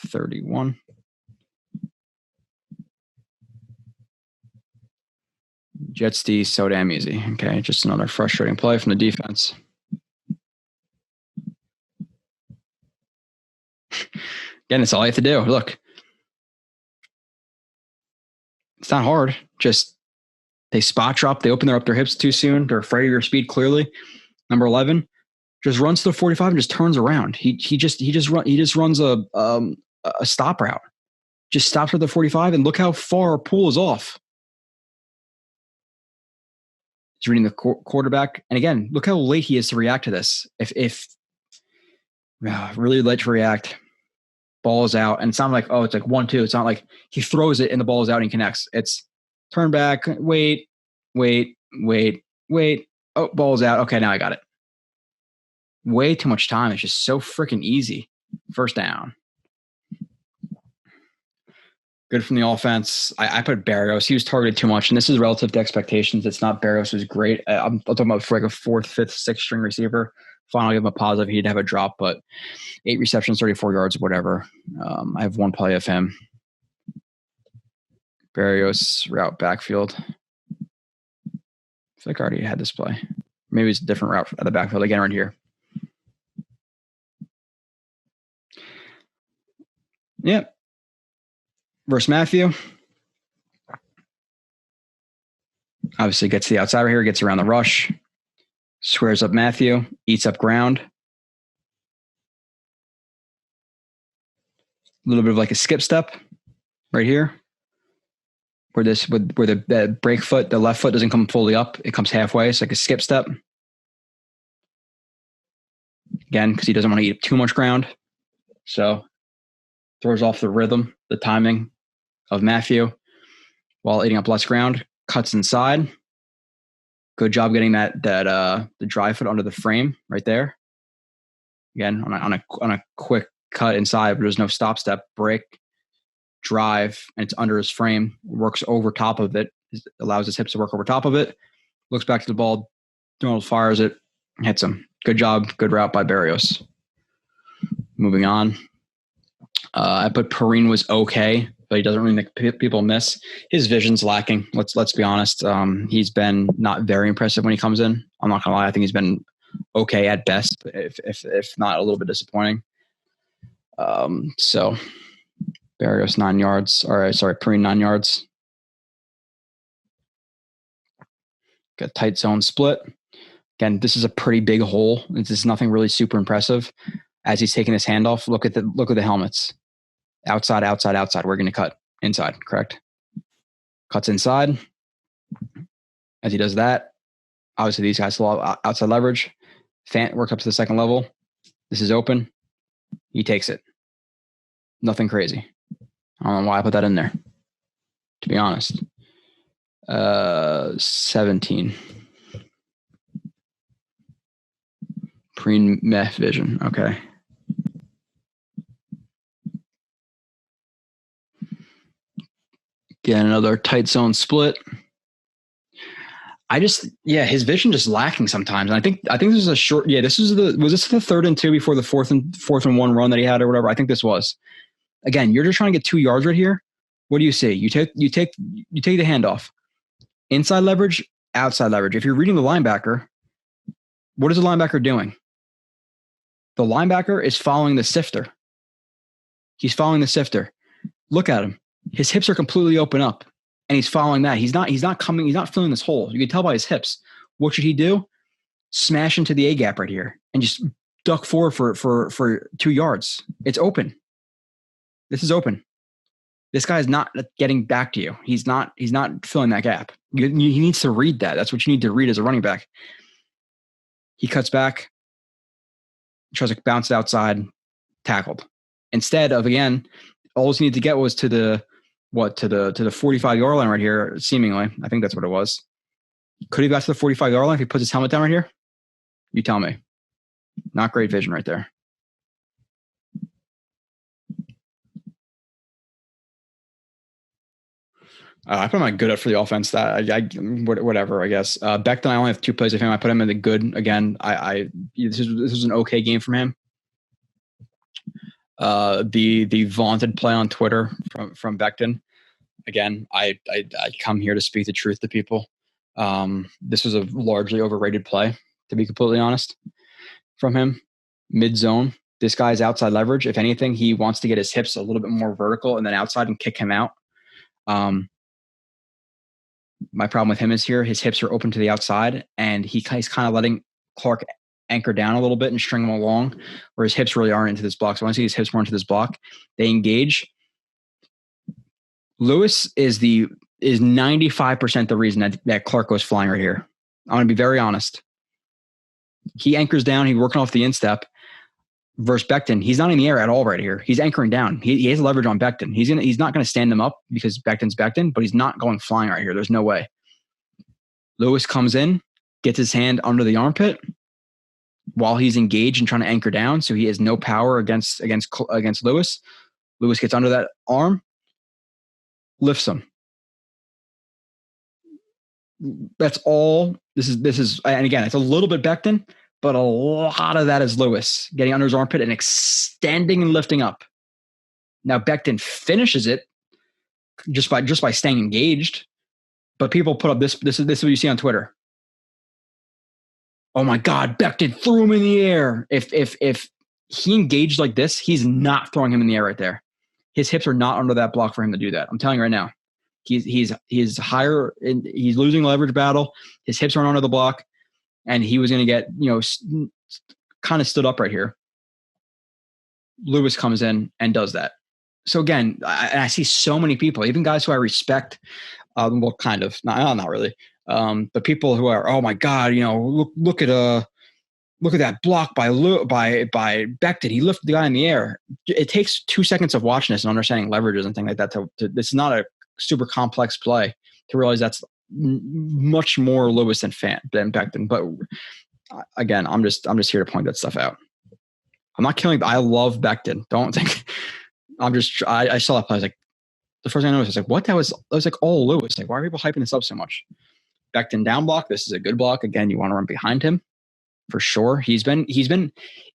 31. Jets D, so damn easy. Okay, just another frustrating play from the defense. Again, it's all you have to do. Look, it's not hard. Just they spot drop. They open their hips too soon. They're afraid of your speed. Clearly, number 11 just runs to the 45 and just turns around. He just runs a stop route. Just stops at the 45 and look how far Poole is off. He's reading the quarterback, and again, look how late he is to react to this. If really late to react, ball is out, and it's not like it's like 1-2. It's not like he throws it and the ball is out and he connects. It's turn back, wait. Oh, ball's out. Okay, now I got it. Way too much time. It's just so freaking easy. First down. Good from the offense. I put Barrios. He was targeted too much, and this is relative to expectations. It's not Barrios was great. I'm talking about for like a 4th, 5th, 6th string receiver. Finally, give him a positive. He'd have a drop, but 8 receptions, 34 yards, whatever. I have one play of him. Barrios route backfield. I feel like I already had this play. Maybe it's a different route at the backfield. Again, right here. Yep. Versus Matthew. Obviously gets the outside right here, gets around the rush, squares up Matthew, eats up ground. A little bit of like a skip step right here. Where the break foot, the left foot doesn't come fully up. It comes halfway. It's like a skip step. Again, because he doesn't want to eat too much ground. So throws off the rhythm, the timing of Matthew while eating up less ground. Cuts inside. Good job getting the dry foot under the frame right there. Again, on a quick cut inside, but there's no stop step, break, drive, and it's under his frame. Works over top of it. Allows his hips to work over top of it. Looks back to the ball. Donald fires it. Hits him. Good job. Good route by Barrios. Moving on. I put Perrine was okay, but he doesn't really make people miss. His vision's lacking. Let's be honest. He's been not very impressive when he comes in. I'm not gonna lie. I think he's been okay at best, if not a little bit disappointing. So Barrios 9 yards. Perrine 9 yards. Got tight zone split. Again, this is a pretty big hole. This is nothing really super impressive. As he's taking his handoff, look at the helmets. Outside. We're going to cut inside, correct? Cuts inside. As he does that, obviously these guys still have outside leverage. Fant works up to the second level. This is open. He takes it. Nothing crazy. I don't know why I put that in there, to be honest. 17. Pre-meth vision. Okay. Again, another tight zone split. His vision just lacking sometimes. And I think this is a short. Yeah, was this the 3rd and 2 before the 4th and 1 run that he had or whatever? I think this was. Again, you're just trying to get 2 yards right here. What do you see? You take the handoff. Inside leverage, outside leverage. If you're reading the linebacker, what is the linebacker doing? The linebacker is following the sifter. He's following the sifter. Look at him. His hips are completely open up, and he's following that. He's not filling this hole. You can tell by his hips. What should he do? Smash into the A gap right here and just duck forward for 2 yards. It's open. This is open. This guy is not getting back to you. He's not filling that gap. He needs to read that. That's what you need to read as a running back. He cuts back, tries to bounce it outside, tackled. Instead of, again, all he needed to get was to the 45-yard line right here, seemingly. I think that's what it was. Could he got to the 45-yard line if he puts his helmet down right here? You tell me. Not great vision right there. I put him on good up for the offense. Whatever, I guess. Becton, I only have 2 plays of him. I put him in the good again. This was an okay game from him. The vaunted play on Twitter from Becton. Again, I come here to speak the truth to people. This was a largely overrated play, to be completely honest, from him. Mid zone. This guy's outside leverage. If anything, he wants to get his hips a little bit more vertical and then outside and kick him out. My problem with him is here, his hips are open to the outside, and he's kind of letting Clark anchor down a little bit and string him along, where his hips really aren't into this block. So once his hips more into this block, they engage. Lewis is 95% the reason that Clark goes flying right here. I'm going to be very honest. He anchors down. He's working off the instep. Versus Becton, he's not in the air at all right here. He's anchoring down. He has leverage on Becton. He's not going to stand him up because Becton's Becton, but he's not going flying right here. There's no way. Lewis comes in, gets his hand under the armpit while he's engaged and trying to anchor down, so he has no power against Lewis. Lewis gets under that arm, lifts him. That's all. This is, and again, it's a little bit Becton, but a lot of that is Lewis getting under his armpit and extending and lifting up. Now Becton finishes it just by staying engaged, but people put up this is what you see on Twitter. Oh my God, Becton threw him in the air. If he engaged like this, he's not throwing him in the air right there. His hips are not under that block for him to do that. I'm telling you right now. He's higher. He's losing leverage battle. His hips aren't under the block, and he was going to get kind of stood up right here. Lewis comes in and does that. So again, I see so many people, even guys who I respect. Well, kind of, not really. But people who are, oh my God, look at that block by Becton. He lifted the guy in the air. It takes 2 seconds of watching this and understanding leverages and things like that. This is not a super complex play to realize that's much more Lewis than Becton. But again, I'm just here to point that stuff out. I'm not killing. I love Becton. Don't think. I saw that play. I was like, the first thing I noticed, I was like, what? That was like all Lewis. Like, why are people hyping this up so much? Becton down block. This is a good block. Again, you want to run behind him for sure. He's been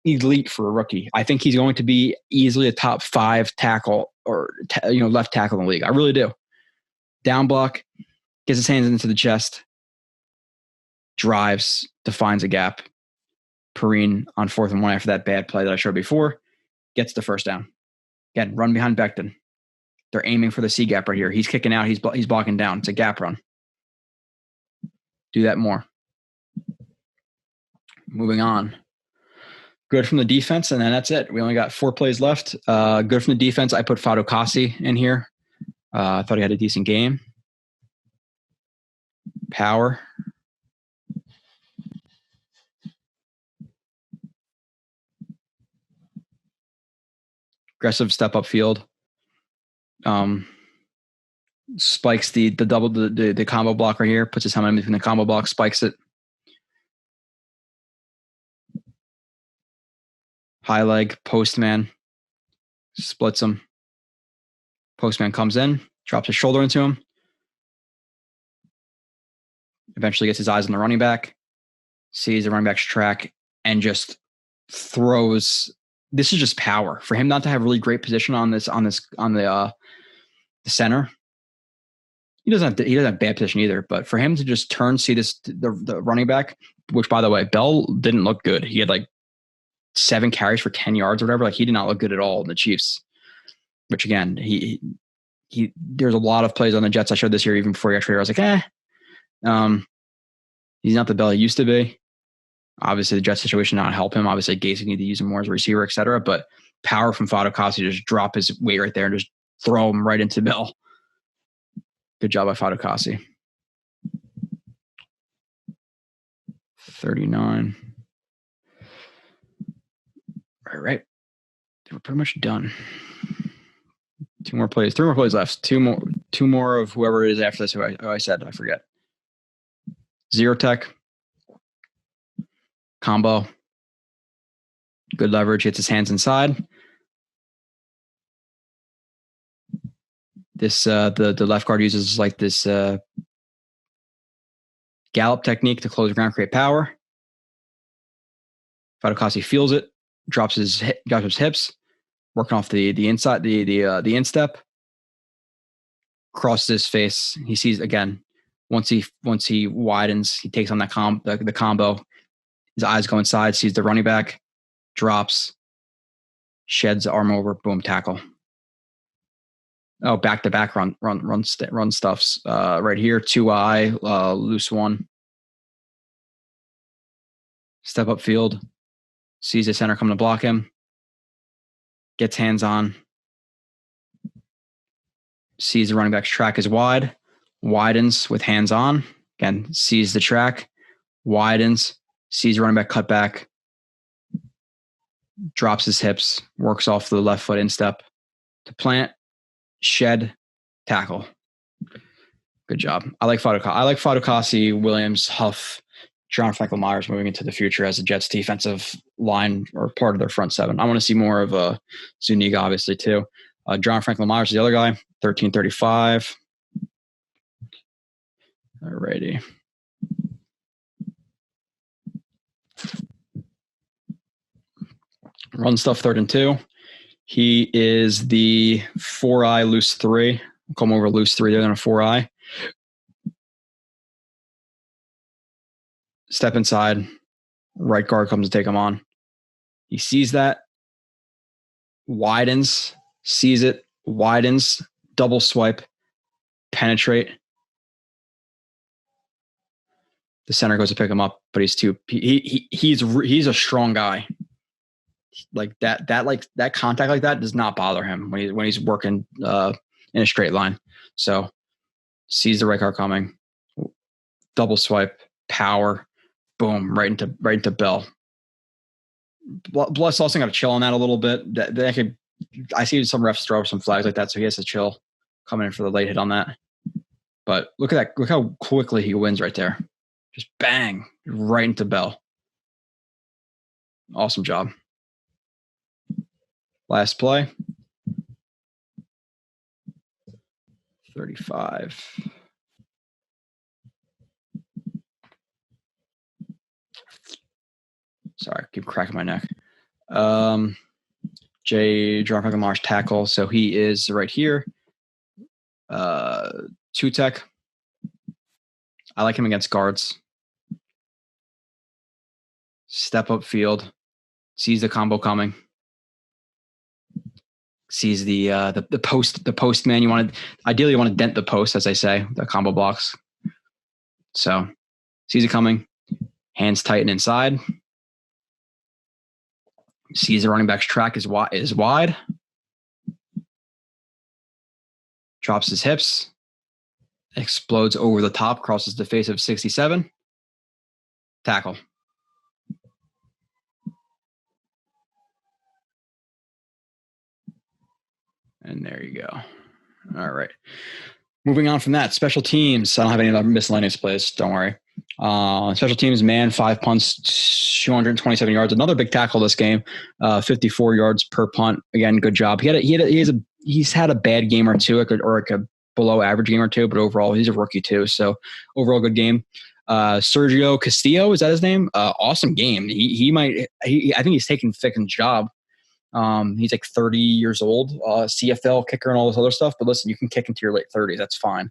elite for a rookie. I think he's going to be easily a top 5 tackle or left tackle in the league. I really do. Down block, gets his hands into the chest, drives, defines a gap. Perrine on 4th and 1 after that bad play that I showed before, gets the first down. Again, run behind Becton. They're aiming for the C gap right here. He's kicking out. He's blocking down. It's a gap run. Do that more. Moving on. Good from the defense, and then that's it. We only got 4 plays left. Good from the defense. I put Fado Kasi in here. I thought he had a decent game. Power. Aggressive step up field. Spikes the double the combo block right here. Puts his helmet in between the combo block. Spikes it. High leg postman. Splits him. Postman comes in. Drops his shoulder into him. Eventually gets his eyes on the running back. Sees the running back's track and just throws. This is just power for him not to have really great position on the center. He doesn't have bad position either, but for him to just turn, see the running back, which by the way, Bell didn't look good. He had like 7 carries for 10 yards or whatever. Like he did not look good at all in the Chiefs, which again, he there's a lot of plays on the Jets I showed this year, even before he got traded. I was like, He's not the Bell he used to be. Obviously, the Jets situation did not help him. Obviously, Gase need to use him more as a receiver, et cetera. But power from Fatukasi to just drop his weight right there and just throw him right into Bell. Good job by Fatukasi. 39. All right. We're pretty much done. 3 more plays left. Two more of whoever it is after this. Who I said, I forget. Zero tech. Combo. Good leverage. Hits his hands inside. This the left guard uses like this gallop technique to close ground, create power. Fatukasi feels it, drops his hips, working off the inside, the instep. Crosses his face. He sees again. Once he widens, he takes on that the combo. His eyes go inside, sees the running back, drops, sheds the arm over, boom, tackle. Oh, back to back run stuffs right here. 2-eye, loose one. Step up field. Sees the center coming to block him. Gets hands on. Sees the running back's track is wide. Widens with hands on. Again, sees the track. Widens. Sees the running back cut back. Drops his hips. Works off the left foot instep to plant. Shed, tackle. Good job. I like Fatukasi, Williams, Huff, John Franklin Myers moving into the future as the Jets defensive line or part of their front seven. I want to see more of Zuniga, obviously, too. John Franklin Myers is the other guy, 1335. Alrighty. Run stuff 3rd and 2. He is the 4-eye loose 3. Come over loose 3 there than a 4-eye. Step inside. Right guard comes to take him on. He sees that. Widens. Sees it. Widens. Double swipe. Penetrate. The center goes to pick him up, but he's a strong guy. Like that contact like that does not bother him when he's working in a straight line. So sees the right guard coming, double swipe, power, boom, right into Bell. Blitz also got to chill on that a little bit. I see some refs throw some flags like that, so he has to chill coming in for the late hit on that. But look at that! Look how quickly he wins right there. Just bang right into Bell. Awesome job. Last play. 35. Sorry, I keep cracking my neck. John Franklin Marsh tackle. So he is right here. 2 tech. I like him against guards. Step up field. Sees the combo coming. Sees the post man. Ideally you want to dent the post, as they say, the combo blocks. So sees it coming. Hands tighten inside. Sees the running back's track is wide. Drops his hips. Explodes over the top. Crosses the face of 67. Tackle. And there you go. All right. Moving on from that, special teams. I don't have any other miscellaneous plays. Don't worry. Special teams, man, 5 punts, 227 yards. Another big tackle this game. 54 yards per punt. Again, good job. He's had a bad game or two, or a below average game or two, but overall he's a rookie too. So overall, good game. Sergio Castillo, is that his name? Awesome game. I think he's taking Ficken's job. He's like 30 years old, CFL kicker and all this other stuff. But listen, you can kick into your late 30s. That's fine.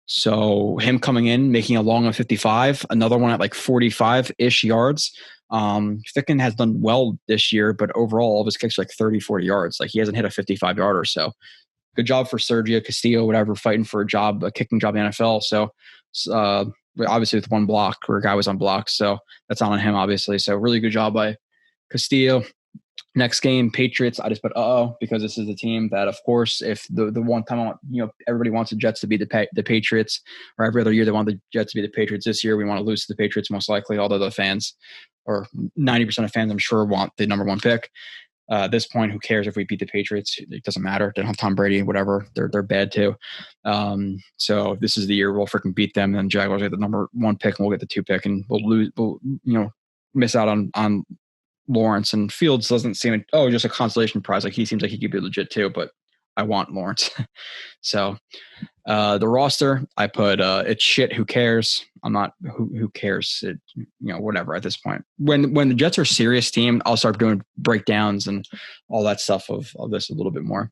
So him coming in, making a long of 55, another one at like 45-ish yards. Ficken has done well this year, but overall all of his kicks are like 30, 40 yards. Like he hasn't hit a 55-yarder. So good job for Sergio Castillo, whatever, fighting for a kicking job in the NFL. So obviously with one block where a guy was unblocked. So that's not on him, obviously. So really good job by Castillo. Next game, Patriots. I just put because this is the team that, of course, if the one time everybody wants the Jets to be the Patriots, or every other year they want the Jets to be the Patriots. This year we want to lose to the Patriots most likely, although the fans, or 90% of fans, I'm sure, want the number one pick. At this point, who cares if we beat the Patriots? It doesn't matter. They don't have Tom Brady, whatever. They're bad too. So this is the year we'll freaking beat them, and Jaguars get the number one pick, and we'll get the 2 pick, and we'll lose. We'll miss out on Lawrence. And Fields doesn't seem just a consolation prize. Like, he seems like he could be legit too, but I want Lawrence. So the roster, I put it's shit. Who cares? I'm not. Who cares? Whatever at this point. When the Jets are a serious team, I'll start doing breakdowns and all that stuff of this a little bit more.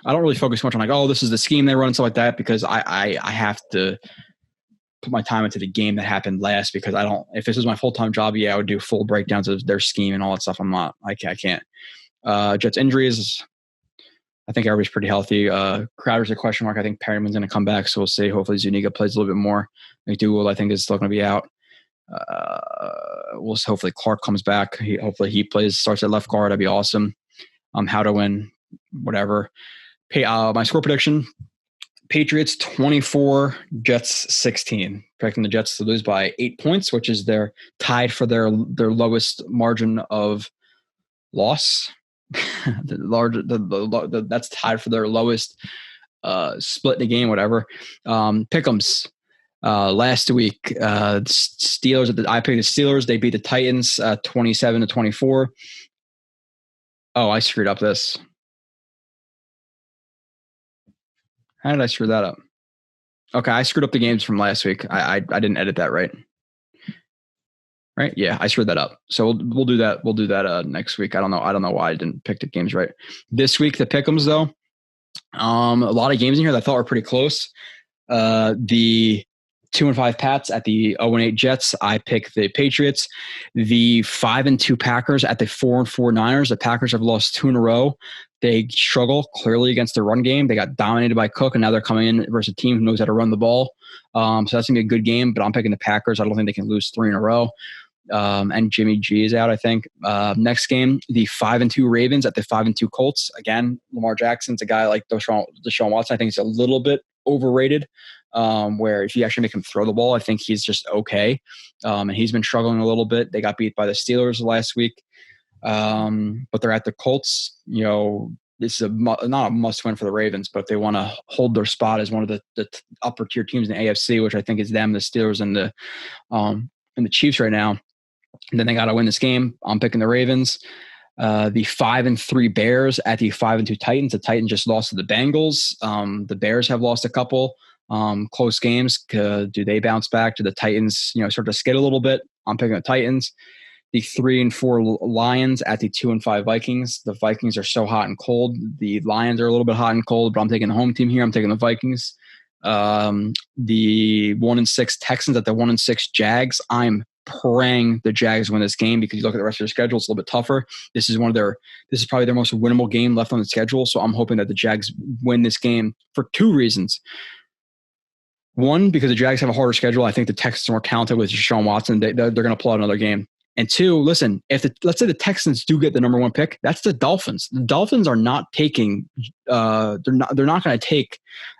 I don't really focus much on this is the scheme they run and stuff like that, because I have to put my time into the game that happened last, because if this was my full-time job, I would do full breakdowns of their scheme and all that stuff. I can't. Jets injuries, I think everybody's pretty healthy. Crowder's a question mark. I think Perryman's going to come back, so we'll see. Hopefully Zuniga plays a little bit more. McDougal, I think, is still going to be out. Hopefully Clark comes back. Hopefully he starts at left guard. That'd be awesome. How to win, whatever. My score prediction, Patriots 24, Jets 16. Predicting the Jets to lose by 8 points, which is their tied for their lowest margin of loss. That's tied for their lowest split in the game, whatever. Pick'ems. Last week, Steelers. I picked the Steelers. They beat the Titans 27-24. Oh, I screwed up this. How did I screw that up? Okay, I screwed up the games from last week. I didn't edit that right. Right? Yeah, I screwed that up. So we'll do that. We'll do that next week. I don't know why I didn't pick the games right. This week, the pick'ems though. A lot of games in here that I thought were pretty close. The 2-5 Pats at the 0-8 Jets. I pick the Patriots. The 5-2 Packers at the 4-4 Niners. The Packers have lost 2 in a row. They struggle clearly against the run game. They got dominated by Cook, and now they're coming in versus a team who knows how to run the ball. So that's going to be a good game, but I'm picking the Packers. I don't think they can lose 3 in a row. And Jimmy G is out, I think. Next game, the 5-2 Ravens at the 5-2 Colts. Again, Lamar Jackson's a guy like Deshaun Watson. I think he's a little bit overrated, where if you actually make him throw the ball, I think he's just okay. And he's been struggling a little bit. They got beat by the Steelers last week. But they're at the Colts. This is not a must win for the Ravens, but if they want to hold their spot as one of the upper tier teams in the AFC, which I think is them, the Steelers, and the Chiefs right now. And then they got to win this game. I'm picking the Ravens. The 5-3 Bears at the 5-2 Titans. The Titans just lost to the Bengals. The Bears have lost a couple close games. Do they bounce back? Do the Titans, start to skid a little bit? I'm picking the Titans. The 3-4 Lions at the 2-5 Vikings. The Vikings are so hot and cold. The Lions are a little bit hot and cold, but I'm taking the home team here. I'm taking the Vikings. The 1-6 Texans at the 1-6 Jags. I'm praying the Jags win this game, because you look at the rest of their schedule, it's a little bit tougher. This is probably their most winnable game left on the schedule. So I'm hoping that the Jags win this game for 2 reasons. One, because the Jags have a harder schedule. I think the Texans are more talented with Deshaun Watson. They're going to pull out another game. And 2, listen, let's say the Texans do get the number 1 pick, that's the Dolphins. The Dolphins are not taking, they're not going to take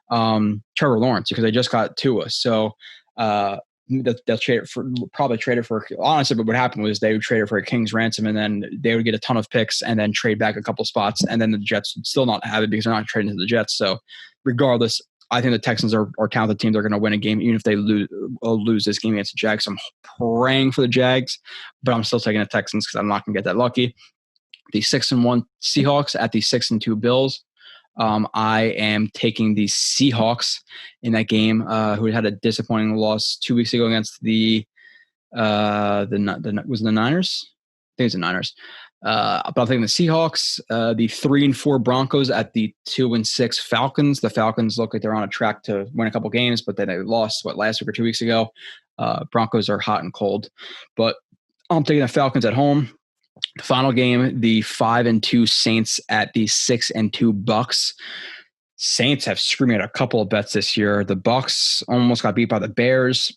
Trevor Lawrence, because they just got Tua. So they'll probably trade it for, honestly, but what happened was they would trade it for a king's ransom, and then they would get a ton of picks and then trade back a couple spots, and then the Jets would still not have it because they're not trading to the Jets. So regardless, I think the Texans are a talented team. They're going to win a game, even if they lose this game against the Jags. I'm praying for the Jags, but I'm still taking the Texans because I'm not going to get that lucky. The 6-1 Seahawks at the 6-2 Bills. I am taking the Seahawks in that game, who had a disappointing loss 2 weeks ago against was it the Niners? I think it's the Niners. But I'm taking the Seahawks. The 3-4 Broncos at the 2-6 Falcons. The Falcons look like they're on a track to win a couple games, but then they lost last week or 2 weeks ago. Broncos are hot and cold, but I'm taking the Falcons at home. The final game, the 5-2 Saints at the 6-2 Bucks. Saints have screamed at a couple of bets this year. The Bucks almost got beat by the Bears.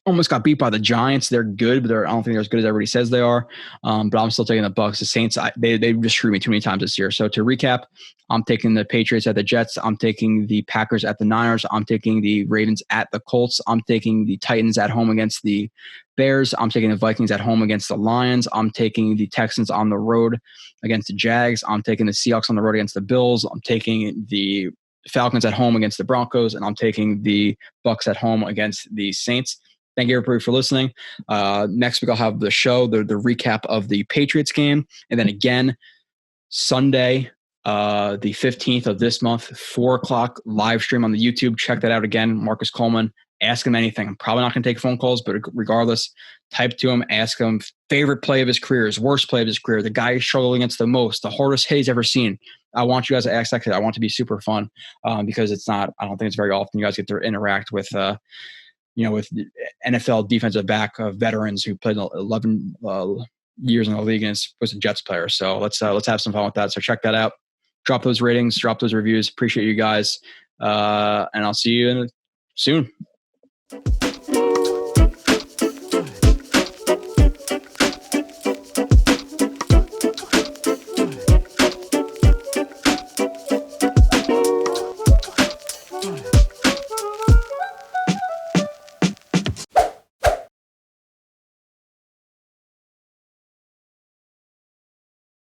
almost got beat by the Giants. They're good, but I don't think they're as good as everybody says they are. But I'm still taking the Bucs. The Saints, they just screwed me too many times this year. So to recap, I'm taking the Patriots at the Jets. I'm taking the Packers at the Niners. I'm taking the Ravens at the Colts. I'm taking the Titans at home against the Bears. I'm taking the Vikings at home against the Lions. I'm taking the Texans on the road against the Jags. I'm taking the Seahawks on the road against the Bills. I'm taking the Falcons at home against the Broncos, and I'm taking the Bucs at home against the Saints. Thank you, everybody, for listening. Next week, I'll have the show, the recap of the Patriots game. And then again, Sunday, the 15th of this month, 4 o'clock live stream on the YouTube. Check that out again. Marcus Coleman. Ask him anything. I'm probably not going to take phone calls, but regardless, type to him, ask him favorite play of his career, his worst play of his career, the guy he's struggling against the most, the hardest hit he's ever seen. I want you guys to ask that because I want it to be super fun because I don't think it's very often you guys get to interact with with NFL defensive back veterans who played 11 years in the league and was a Jets player. So let's have some fun with that. So check that out. Drop those ratings, drop those reviews. Appreciate you guys. And I'll see you soon.